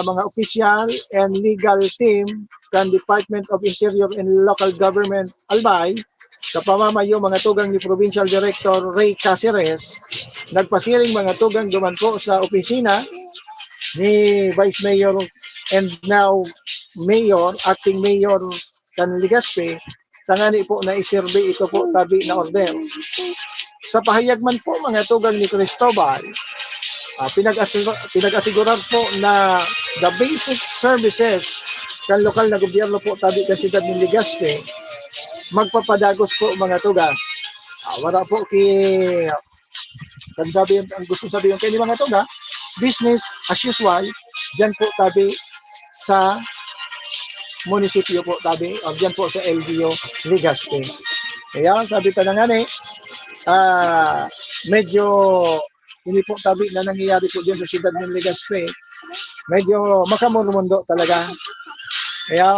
mga official and legal team kan Department of Interior and Local Government Albay, sa pamamayo mga tugang ni Provincial Director Ray Caceres, nagpasiring mga tugang duman po sa opisina ni Vice Mayor and now Mayor, Acting Mayor kan Legazpi, tangani po na isurvey ito po tabi na order. Sa pahayag man po mga tugang ni Cristobal, pinag-asigurar po na the basic services kan lokal na gobyerno po tabi kan siyudad ng Legazpi magpapadagos po mga tugang. Wala po ang gusto sabihin kayo ni mga tugang, business as usual dyan po tabi sa munisipyo po tabi o dyan po sa LGU Legazpi. Kaya sabi ka na nga medyo hindi po tabi na nangyayari po dyan sa siyudad ng Legazpi, medyo makamurumundo talaga. Kaya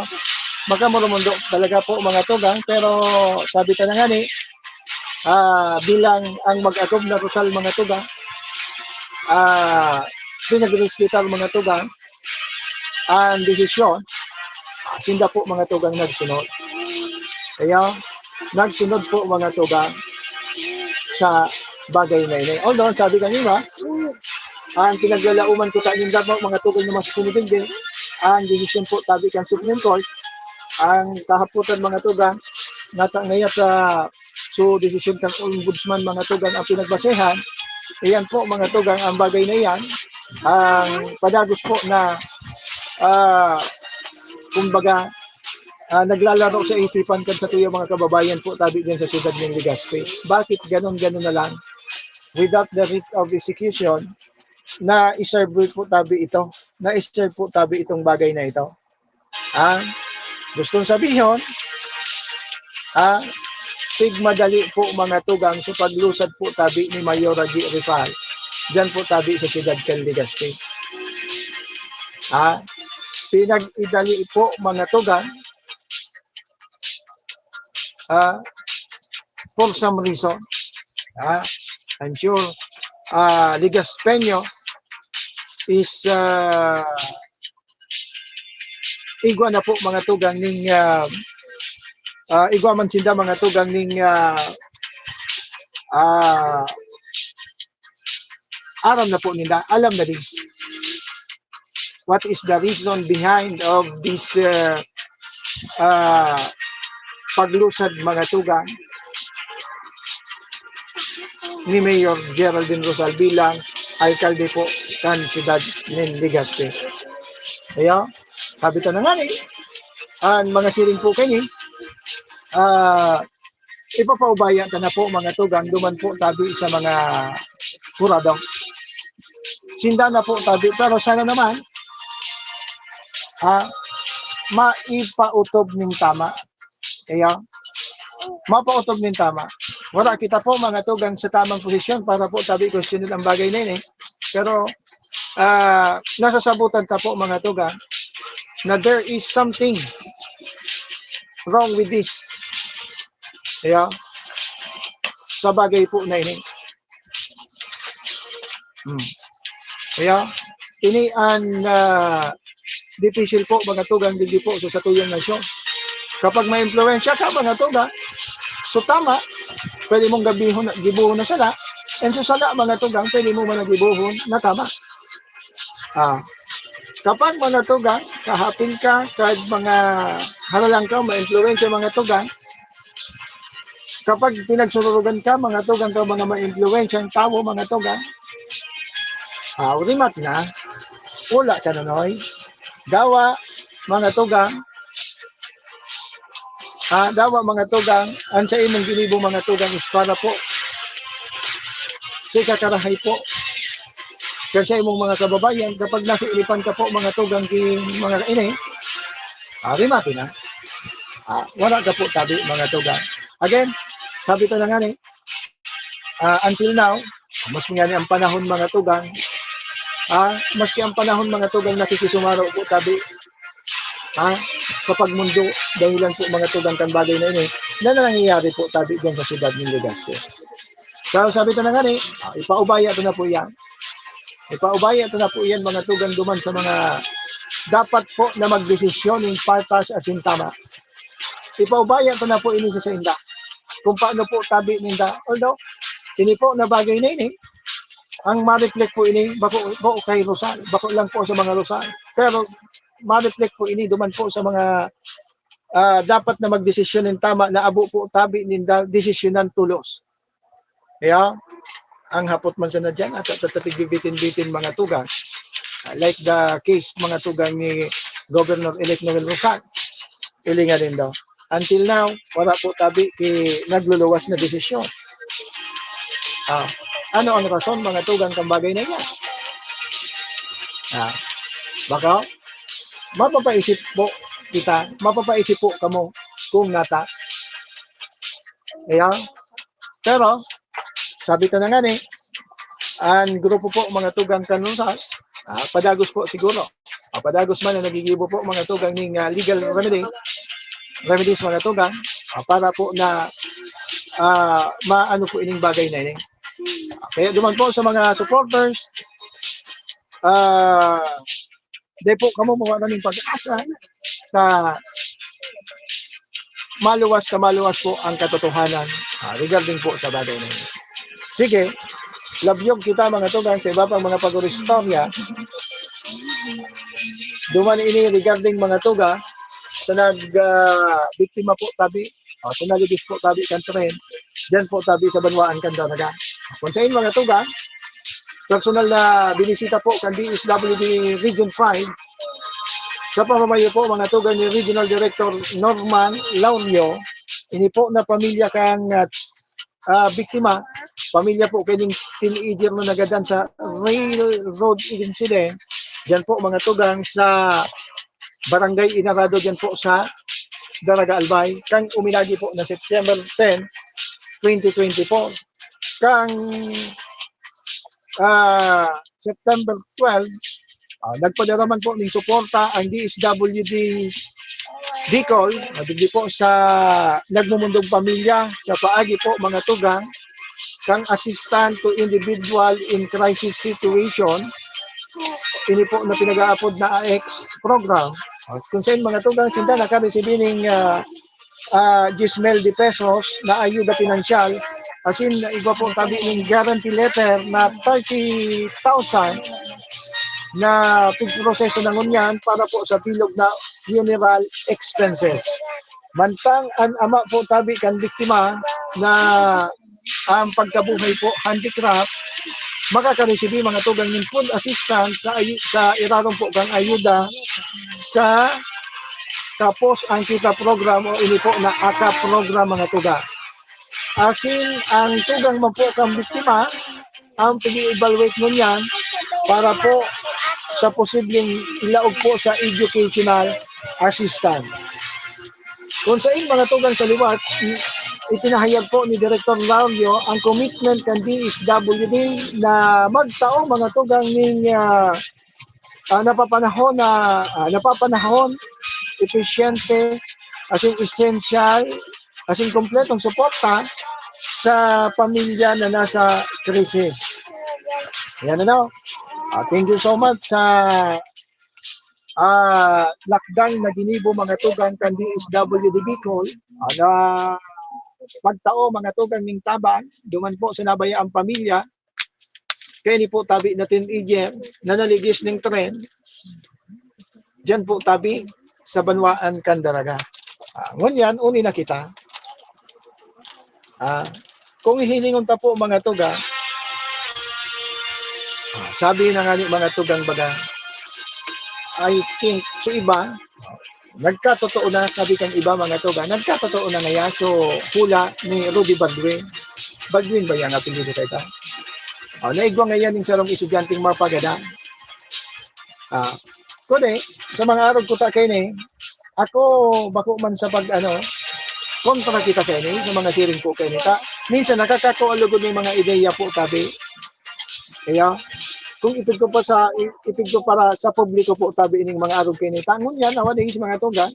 makamurumundo talaga po mga tugang, pero sabi ka na nga bilang ang mag-agob na Rosal mga tugang, pinag-respital mga tugang, ang desisyon, hindi po mga tugang nagsunod. Kaya nagsunod po mga tugang sa bagay na ini. Although, sabi kanina, ang pinaglalauman ko kanin dapat mga tugang na masusunod din, ang desisyon po tabi kan Supreme Court, ang kahaputan mga tugang, ngayat sa desisyon kan Ombudsman mga tugang ang pinagbasehan, iyan po mga tugang ang bagay na iyan, ang padagos po na kumbaga, naglalaro sa isipan kan sa tuyo mga kababayan po tabi din sa siyudad ng Legazpi. Bakit ganon na lang? Without the writ of execution, na iserve po tabi ito. Na iserve po tabi itong bagay na ito. Gustong sabihin, tigmadali po mga tugang sa paglusad po tabi ni Mayor G. Rizal. Diyan po tabi sa siyudad ng Legazpi. Pinag-idali po mga tugang for some reason. I'm sure Legazpeño is igwa na po mga tugang ning igwa man sinda mga tugang ning aram na po nila, alam na din what is the reason behind of this paglusad mga tugang ni Mayor Geraldine Rosal bilang alkalde po kan siyudad ng Legazpi. Kaya, sabi ka na nga ang mga siring po kayo ipapaubayan ka na po mga tugang duman po tabi sa mga kurado. Sinda na po tabi, pero sana naman maipautob ng tama. Kaya, mapautob ng tama. Wala kita po mga tugang sa tamang posisyon para po tabi questionin ang bagay na yun Pero, nasasabutan ta po mga tugang na there is something wrong with this. Kaya, sa bagay po na yun Kaya, ini ang difficile po mga tugang hindi po sa tuyong nasyon. Kapag may influensya ka mga tugang, so tama, pwede mong gibuhon na sala, and so sala mga tugang, pwede mo managibuhon na tama. Kapag mga tugang, kahapin ka, kahit mga halalang ka, ma-influensya mga tugang, kapag pinagsurugan ka, mga tugang ka, mga ma-influensya ang tao, mga tugang, urimat na, wala ka na noy. Gawa, mga tugang, Dawa mga tugang, ang sa imong ginibo mga tugang is para po sa ikakarahay po. Kaya sa imong mga kababayan, kapag nasa ilipan ka po mga tugang mga ini, rimati na. Wala ka po tabi mga tugang. Again, sabi ko na nga ni, until now, mas nga ni ang panahon mga tugang, maski ang panahon mga tugang nakikisumaro po tabi, kapag mundo, dahilan po mga tugang kan bagay na ini, na nangyayari po tabi dyan sa siyudad ng Legazpi. So sabi ko na nga ni, ipaubaya ito na po yan. Ipaubaya ito na po yan mga tugang duman sa mga dapat po na magdesisyon ng partas at sintama. Ipaubaya ito na po ini sa inda. Kung paano po tabi ninda. Although, ini po na bagay na ini, ang ma-reflect po ini, bako kay Rosal, bako lang po sa mga Rosal. Pero, ma-reflect po ini, duman po sa mga dapat na magdesisyon ng tama na abo po tabi ninda, desisyonan tulos. Kaya, ang hapot man sa na dyan, at tatig bitin-bitin mga tugang, like the case mga tugang ni Governor-elect Noel Rosal, ilinga din daw. Until now, wala po tabi nagluluwas na desisyon. Ano ang rason mga tugang kang bagay na yan? Baka, mapapaisip po kita, mapapaisip po kamo kung nata. Kaya, pero, sabi ko na nga ni, ang grupo po mga tugang kanusas, padagos po siguro. Padagos man na nagigibo po mga tugang ng legal remedies mga tugang, para po na maano po ining bagay na ini. Kaya duman po sa mga supporters, di po kamo mawala ng pag-asa na maluwas po ang katotohanan regarding po sa bagay na ini. Sige, labyog kita mga tugang sa iba pang mga pag-istorya. Duman ini regarding mga tuga sa biktima po tabi, sa nalibis po tabi kan tren, diyan po tabi sa Banwaan Candaraga. Kung sa inyo mga tuga, personal na binisita po kan DSWD Region 5, sa pamamayo po mga tuga ni Regional Director Norman Launio, ini po na pamilya kang biktima, pamilya po kaning teenager na nagadan sa railroad incident, diyan po mga tugang sa Barangay Inarado diyan po sa Daraga Albay, kang uminagi po na September 10, 2024. Kang September 12, nagpadaraman po ng suporta ang DSWD Bicol, nagdi po sa nagmumundong pamilya sa paagi po mga tugang, kang assistant to individual in crisis situation, ini po na pinag-aapod na AX program. Kung saan mga tugang sinta nakareceive ng 10,000 pesos na ayuda pinansyal, as in iba po tabi ng guarantee letter na 30,000 na pagproseso ng unyan para po sa bilog na funeral expenses. Mantang ang ama po tabi kan biktima na ang pagkabuhay po handicraft, makakareceive mga tugang ng food assistance sa irarong po kang ayuda sa tapos ang kita program o ini po na AKA program mga tugang. Asin ang tugang man po kang biktima, ang pag-evaluate nun yan para po sa posibleng ilaog po sa educational assistant. Kung sa mga tugang sa liwat, ipinahayag po ni Director Launio ang commitment kan DSWD na magtao mga tugang ng napapanahon, epesyente, asing essential, asing kompletong suporta sa pamilya na nasa krisis. Yan na. Thank you so much sa lakdang na ginibo mga tugang kan DSWD Bicol na pagtao mga tugang ng tabang, duman po sa nabaya ang pamilya, kaya ni po tabi na teenager na naligis ng tren, dyan po tabi sa Banwaan Candaraga. Ngunyan, uni na kita. Kung hihilingon ta po mga tugang, sabi na nga ni mga tugang baga, I think sa iba, nagkatotoo na sabi kang iba mga tugang, nagkatotoo na ngaya so hula ni Rudy Baldwin. Baldwin ba yan natin dito tayo? Naigwa ngayon yung sarong estudyanteng mapagada. Kundi, sa mga araw ko ta kayo ni, ako bako man sa pag kontra kita kayo ni, sa mga siring ko kayo ni. Minsan nakakakualugod ng mga ideya po tabi. Kaya, kung ipig ko para sa publiko po tabi ining mga araw kayo ni, tangon yan, awan din sa mga tugang.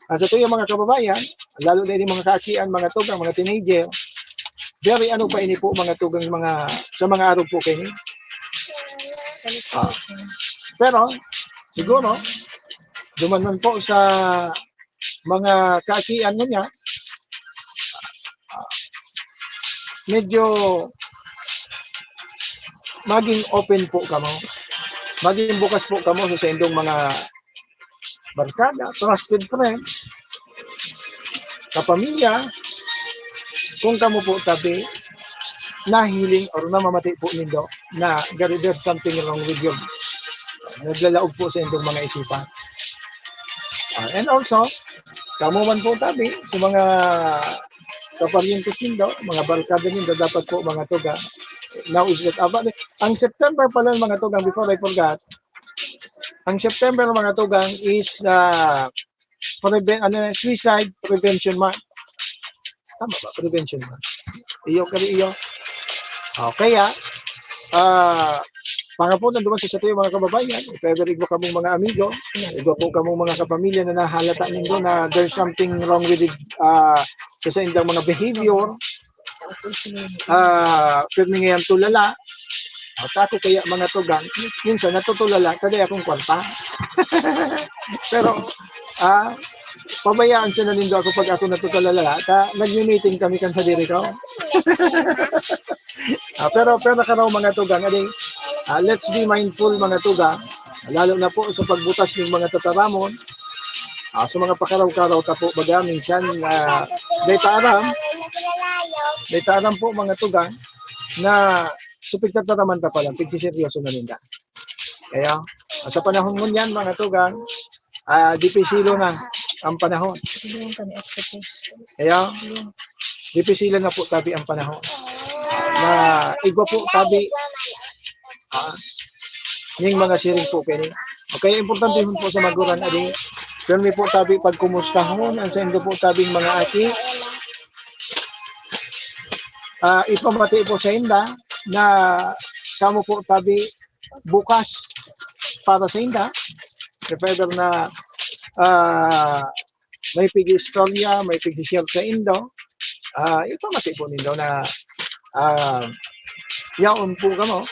Sa ito yung mga kababayan, lalo na yung mga kakian, mga tugang, mga teenager, very pa ini po mga tugang sa mga araw po kayo ni. Pero, siguro, dumanon po sa mga kakian mo niya, medyo maging open po kamo. Maging bukas po kamo sa indong mga barkada, trusted friend, kapamilya, kung kamo po tabi, nahiling or namamati po nindo na there's something wrong with you. Naglalaog po sa indong mga isipan. And also, kamo man po tabi, sa mga kaparyentes nindo, mga barkada nindo, dapat po mga tuga, now is that ang September pala mga tugang, before I forgot, ang September mga tugang is Suicide Prevention Month. Tama ba? Prevention Month. Iyo. Kaya, pangapunan duman sa tuyo mga kababayan, if ever igwa kamong mga amigo, igwa po kamong mga kapamilya na nahalata nindo na there's something wrong with it, sa indang mga behavior, pwede ngayon tulala, at ako kaya mga tugang, minsan natutulala, kaya akong kwarta. Pero, pabayaan siya na nindo ako pag ako natutulala, nag-meeting kami kan sa diri ko. Pero karaw mga tugang, let's be mindful mga tugang, lalo na po sa pagbutas ng mga tataramon, sa mga pakaraw-karaw tapo baga, minsan, dayta aram po mga tugang, na supig tataraman ta palang, pigsiseryoso na ninda. Kaya, sa panahon mo yan mga tugang, dipisilo na ang panahon. Kaya, dipisilo na po tabi ang panahon. Na igwa po tabi yung mga siring po kayo. Kaya importante po sa maguran pero may po tabi pagkumustahon ang sa indo po tabing mga aki. Ipamati po sa inda na kamo po tabi bukas para sa inda. If ever na may pig-istorya, may pig-share sa indo, ipamati po nindo na yaon po kamo.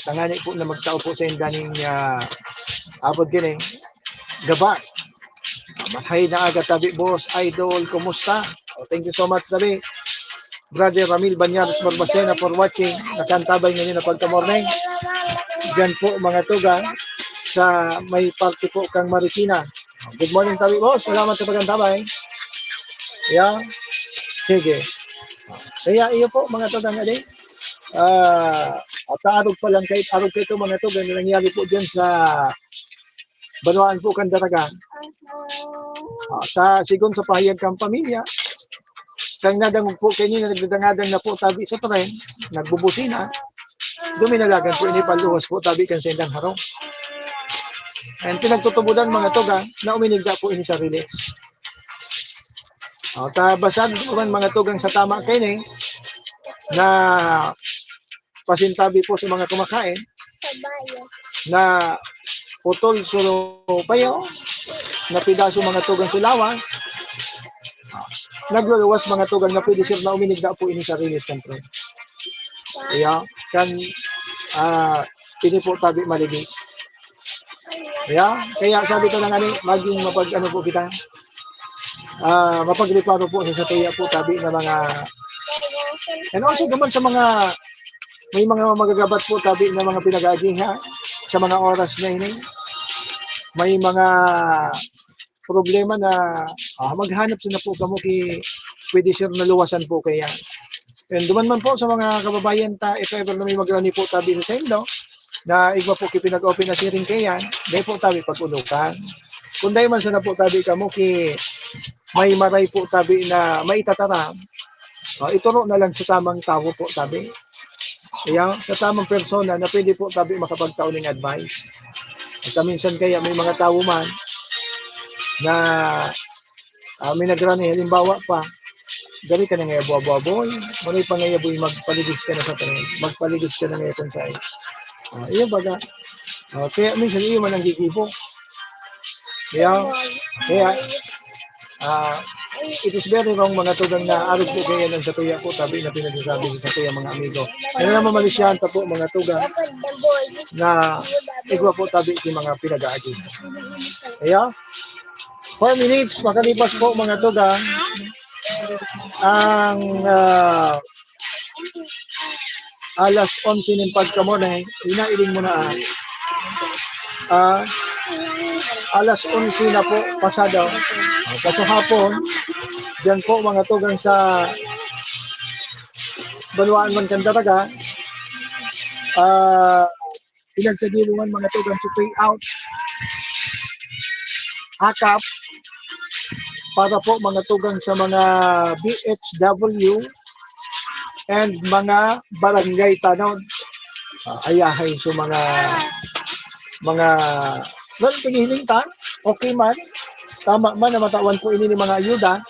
Tangani po na magtao po sa inda ning abot gining gabay. Matay na aga tabi boss, idol, kumusta? Thank you so much tabi. Brother Ramil Banyares Barbacena for watching. Nakantabay ngayon na pagka-morning. Diyan po mga tugang sa may party po kang Marikina. Good morning tabi boss, salamat sa pagkantabay. Yeah. Sige. Kaya iyo po mga tugang at arog pa lang kahit arog kayo mga tugang na nangyari po dyan sa Banwaan po kang Daragan. Sigon sa pahayag kang pamilya, kang nadangog po kayo na nagdadangadang na po tabi sa tren, nagbubusina, duminalagan po inipaluwas po tabi kan sendang harong. And pinagtutubudan mga tugang na uminigda po ini sa release. Basad naman mga tugang sa tama kayo na pasintabi po sa mga kumakain na putol sulo payo na pidaso mga tugang sulawan, nagluluwas mga tugang na pwede sir na uminigda po ini sa release control. Kaya kan pini po tabi maligis. Kaya sabi ko na nga maging mapag-ano po kita, mapagliparo po sa tuya po tabi na mga, and also naman sa mga, may mga magagabat po tabi na mga pinag-agiha sa mga oras na ini. May mga problema na maghanap sila po kamo pwede sir na luwasan po kaya. And duman man po sa mga kababayan if ever na may magrani po tabi sa indo, na igwa po pinag-open na siring kayan, dahil po tabi pag-unukan. kung dahil man siya na po tabi kamo ki may maray po tabi na maitataram, ituro na lang sa tamang tao po tabi. Kaya sa tamang persona na pwede po tabi makapagtao ng advice. At minsan kaya may mga tao man na may nagrani, halimbawa pa, gali ka na nga buwa-buwa-boy, manay pa nga boy, magpaligid ka na sa tanin, magpaligid ka na nga kung sa'yo. Iya baga. Kaya minsan iyo man ang gigibo. Kaya it is very wrong mga tugang na arog po kaya ng satuya po tabi na pinagsasabi sa satuya mga amigo. Kaya naman malisyan ta po mga tugang na igwa po tabi si mga pinag-aagi. Kaya 4 minutes makalipas po mga tugang ang alas 11 ng pagkamonay, inailing mo na alas 11 na po pasado. Kaso hapon, diyan po mga tugang sa Banwaan man Candaraga, pinagsagiluan mga tugang sa payout, hakap, para po mga tugang sa mga BHW and mga barangay tanon. Ayahay so mga well, pinihilintan, okay man, tama man na matawan po ini ni mga ayuda.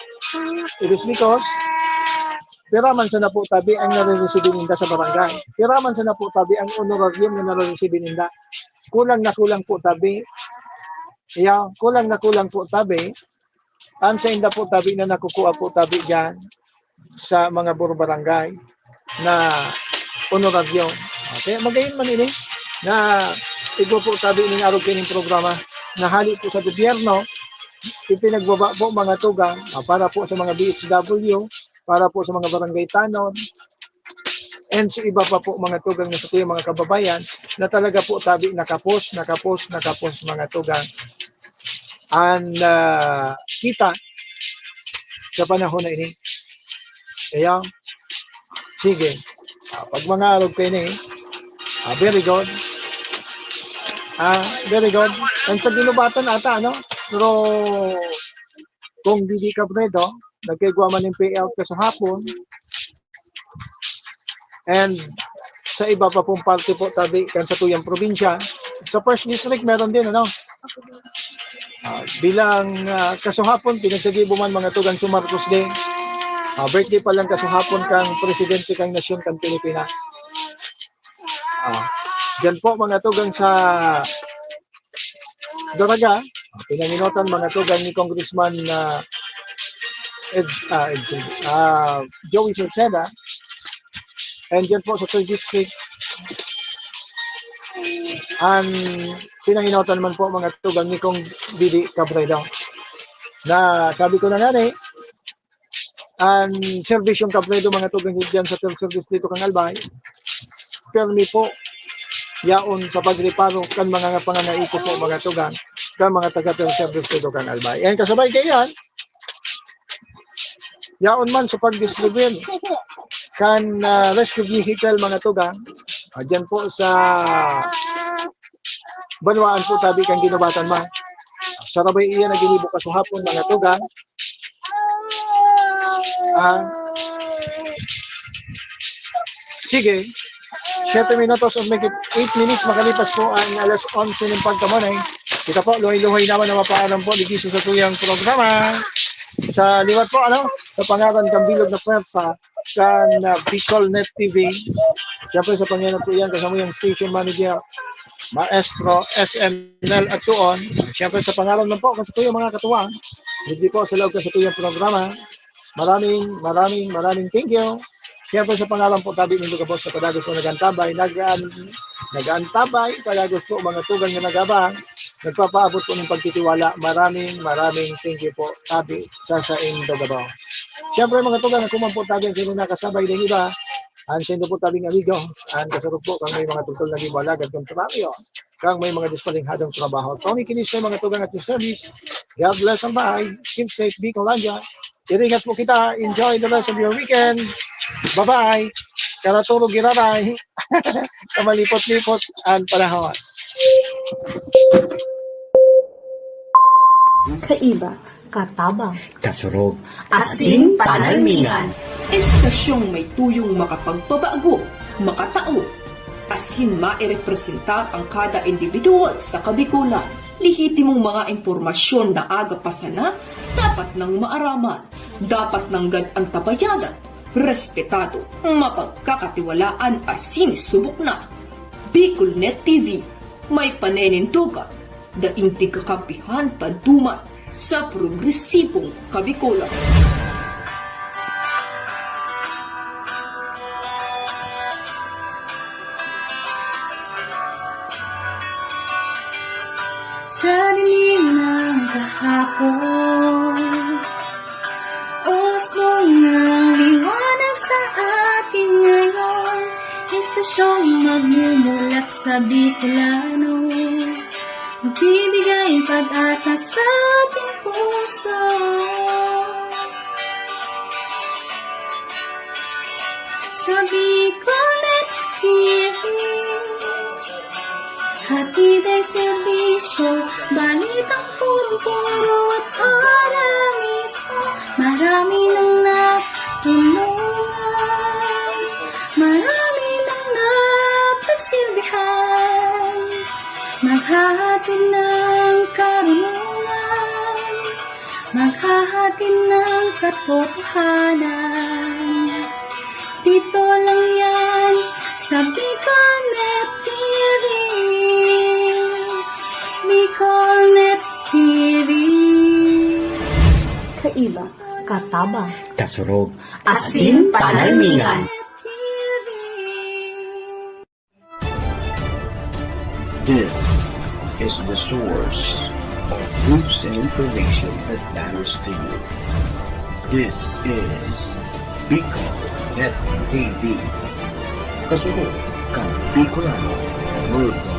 It is because piraman sa na po tabi ang nare-receive ninda sa barangay. Piraman sa na po tabi ang honorarium na nare-receive ninda. Kulang na kulang po tabi. Kulang na kulang po tabi. Ang sa inda po tabi na nakukuha po tabi dyan sa mga barangay na honorarium. Okay, magayon man ini na igo po tabi ng arog kining programa na hali po sa gobyerno, ipinagbaba po mga tugang para po sa mga BHW, para po sa mga barangay tanon, and sa iba pa po mga tugang na sa tuyong mga kababayan na talaga po tabi nakapos mga tugang ang kita sa panahon na ini. Kaya, sige, pag mga arog kayo ni, very good. Very good. And sa ginubatan ata, no? Pero kung Didi Cabredo, nagkigwa man ng payout ka sa hapon, and sa iba pa pong parte po tabi kan sa tuyang probinsya, sa first district meron din, ano? Bilang kasuhapon, pinagsagibo man mga tugang sa Marcos din. Birthday pa lang kasuhapon kang presidente kang nasyon kang Pilipinas. Diyan po mga tugang sa Daraga, pinanginotan mga tugang ni Congressman Joey Salceda, and diyan po sa 3rd District, ang pinanginotan man po mga tugang ni Kong Didi Cabredo. Na sabi ko na nga ang serbisyong Cabredo mga tugang diyan sa 3rd District kang Albay, permi po yaon sa pagreparo kan mga panganaiko po mga tugang kan mga taga-3rd Service dito kan Albay. And kasabay kayan, yaon man sa pag-distribute kan rescue vehicle mga tugang, dyan po sa Banwaan po tabi kang ginubatan man. Sarabay iyan na ginibo kasuhapon mga tugang. Sige, 7 minutos or make it 8 minutes makalipas po ang alas 11 ng pagkamonay. Kita po, luhay-luhay naman na mapaalam po ligiso sa tuyang programa. Sa liwat po, sa pangalan kang Bilog na Pwersa, kan Bicol Net TV. Siyempre sa pangalan po yan, kasama yung station manager, Maestro SML at Tuon. Siyempre sa pangalan lang po, kasi po yung mga katuwang. Hindi po sa loob kasi po yung programa. Maraming thank you. Siyempre sa pangalan po tabi ng Lugabos sa Padagos po nagantabay, nagantabay, Padagos po mga tugang na nagabang, nagpapaabot po ng pagtitiwala. Maraming thank you po tabi sa Lugabos. Siyempre mga tugang na kuman po tabi ang sino nakasabay ng iba, ang sino po tabing amigo, ang kasarap po kang may mga tutol na gibalagad kong trabaho, kang may mga dispalinghadong trabaho. Tony Kinis na mga tugang at yung service. God bless ang bahay. Keep safe, be Colanja. Iringat po kita. Enjoy the rest of your weekend. Bye-bye. Karaturo giraray. Kamalipot-lipot ang panahon. Kaiba, katabang, Kasurog, asin panalmingan. Estasyong may tuyong makapagpabago, makatao, asin mairepresentar ang kada individual sa kabikulan. Lihitimong mga impormasyon na aga pa sana, dapat nang maaraman, dapat nang antabayanan, respetado, mapagkakatiwalaan asin subok na. Bicolnet TV, may panenintugan, daing tigkakampihan paduman sa progresibong kabikulan. Sa dilim ng kahapon, usbong ng liwanag sa atin ngayon, estasyong magmumulat sa Bicolano, magbibigay pag-asa sa ating puso. Sa Bicolnet TV, hatid ay serbisyo, balitang puro-puro at para mismo. Marami nang natulungan, marami nang napagsilbihan, maghahatid ng karunungan, maghahatid ng katotohanan. Dito lang yan sa Bicolnet TV. Bicolnet TV. kaiba, katabang, Kasurog, asin panalmingan. This is the source of news and information that matters to you. This is Bicolnet TV. Kasunod kang Bicolano Worldwide.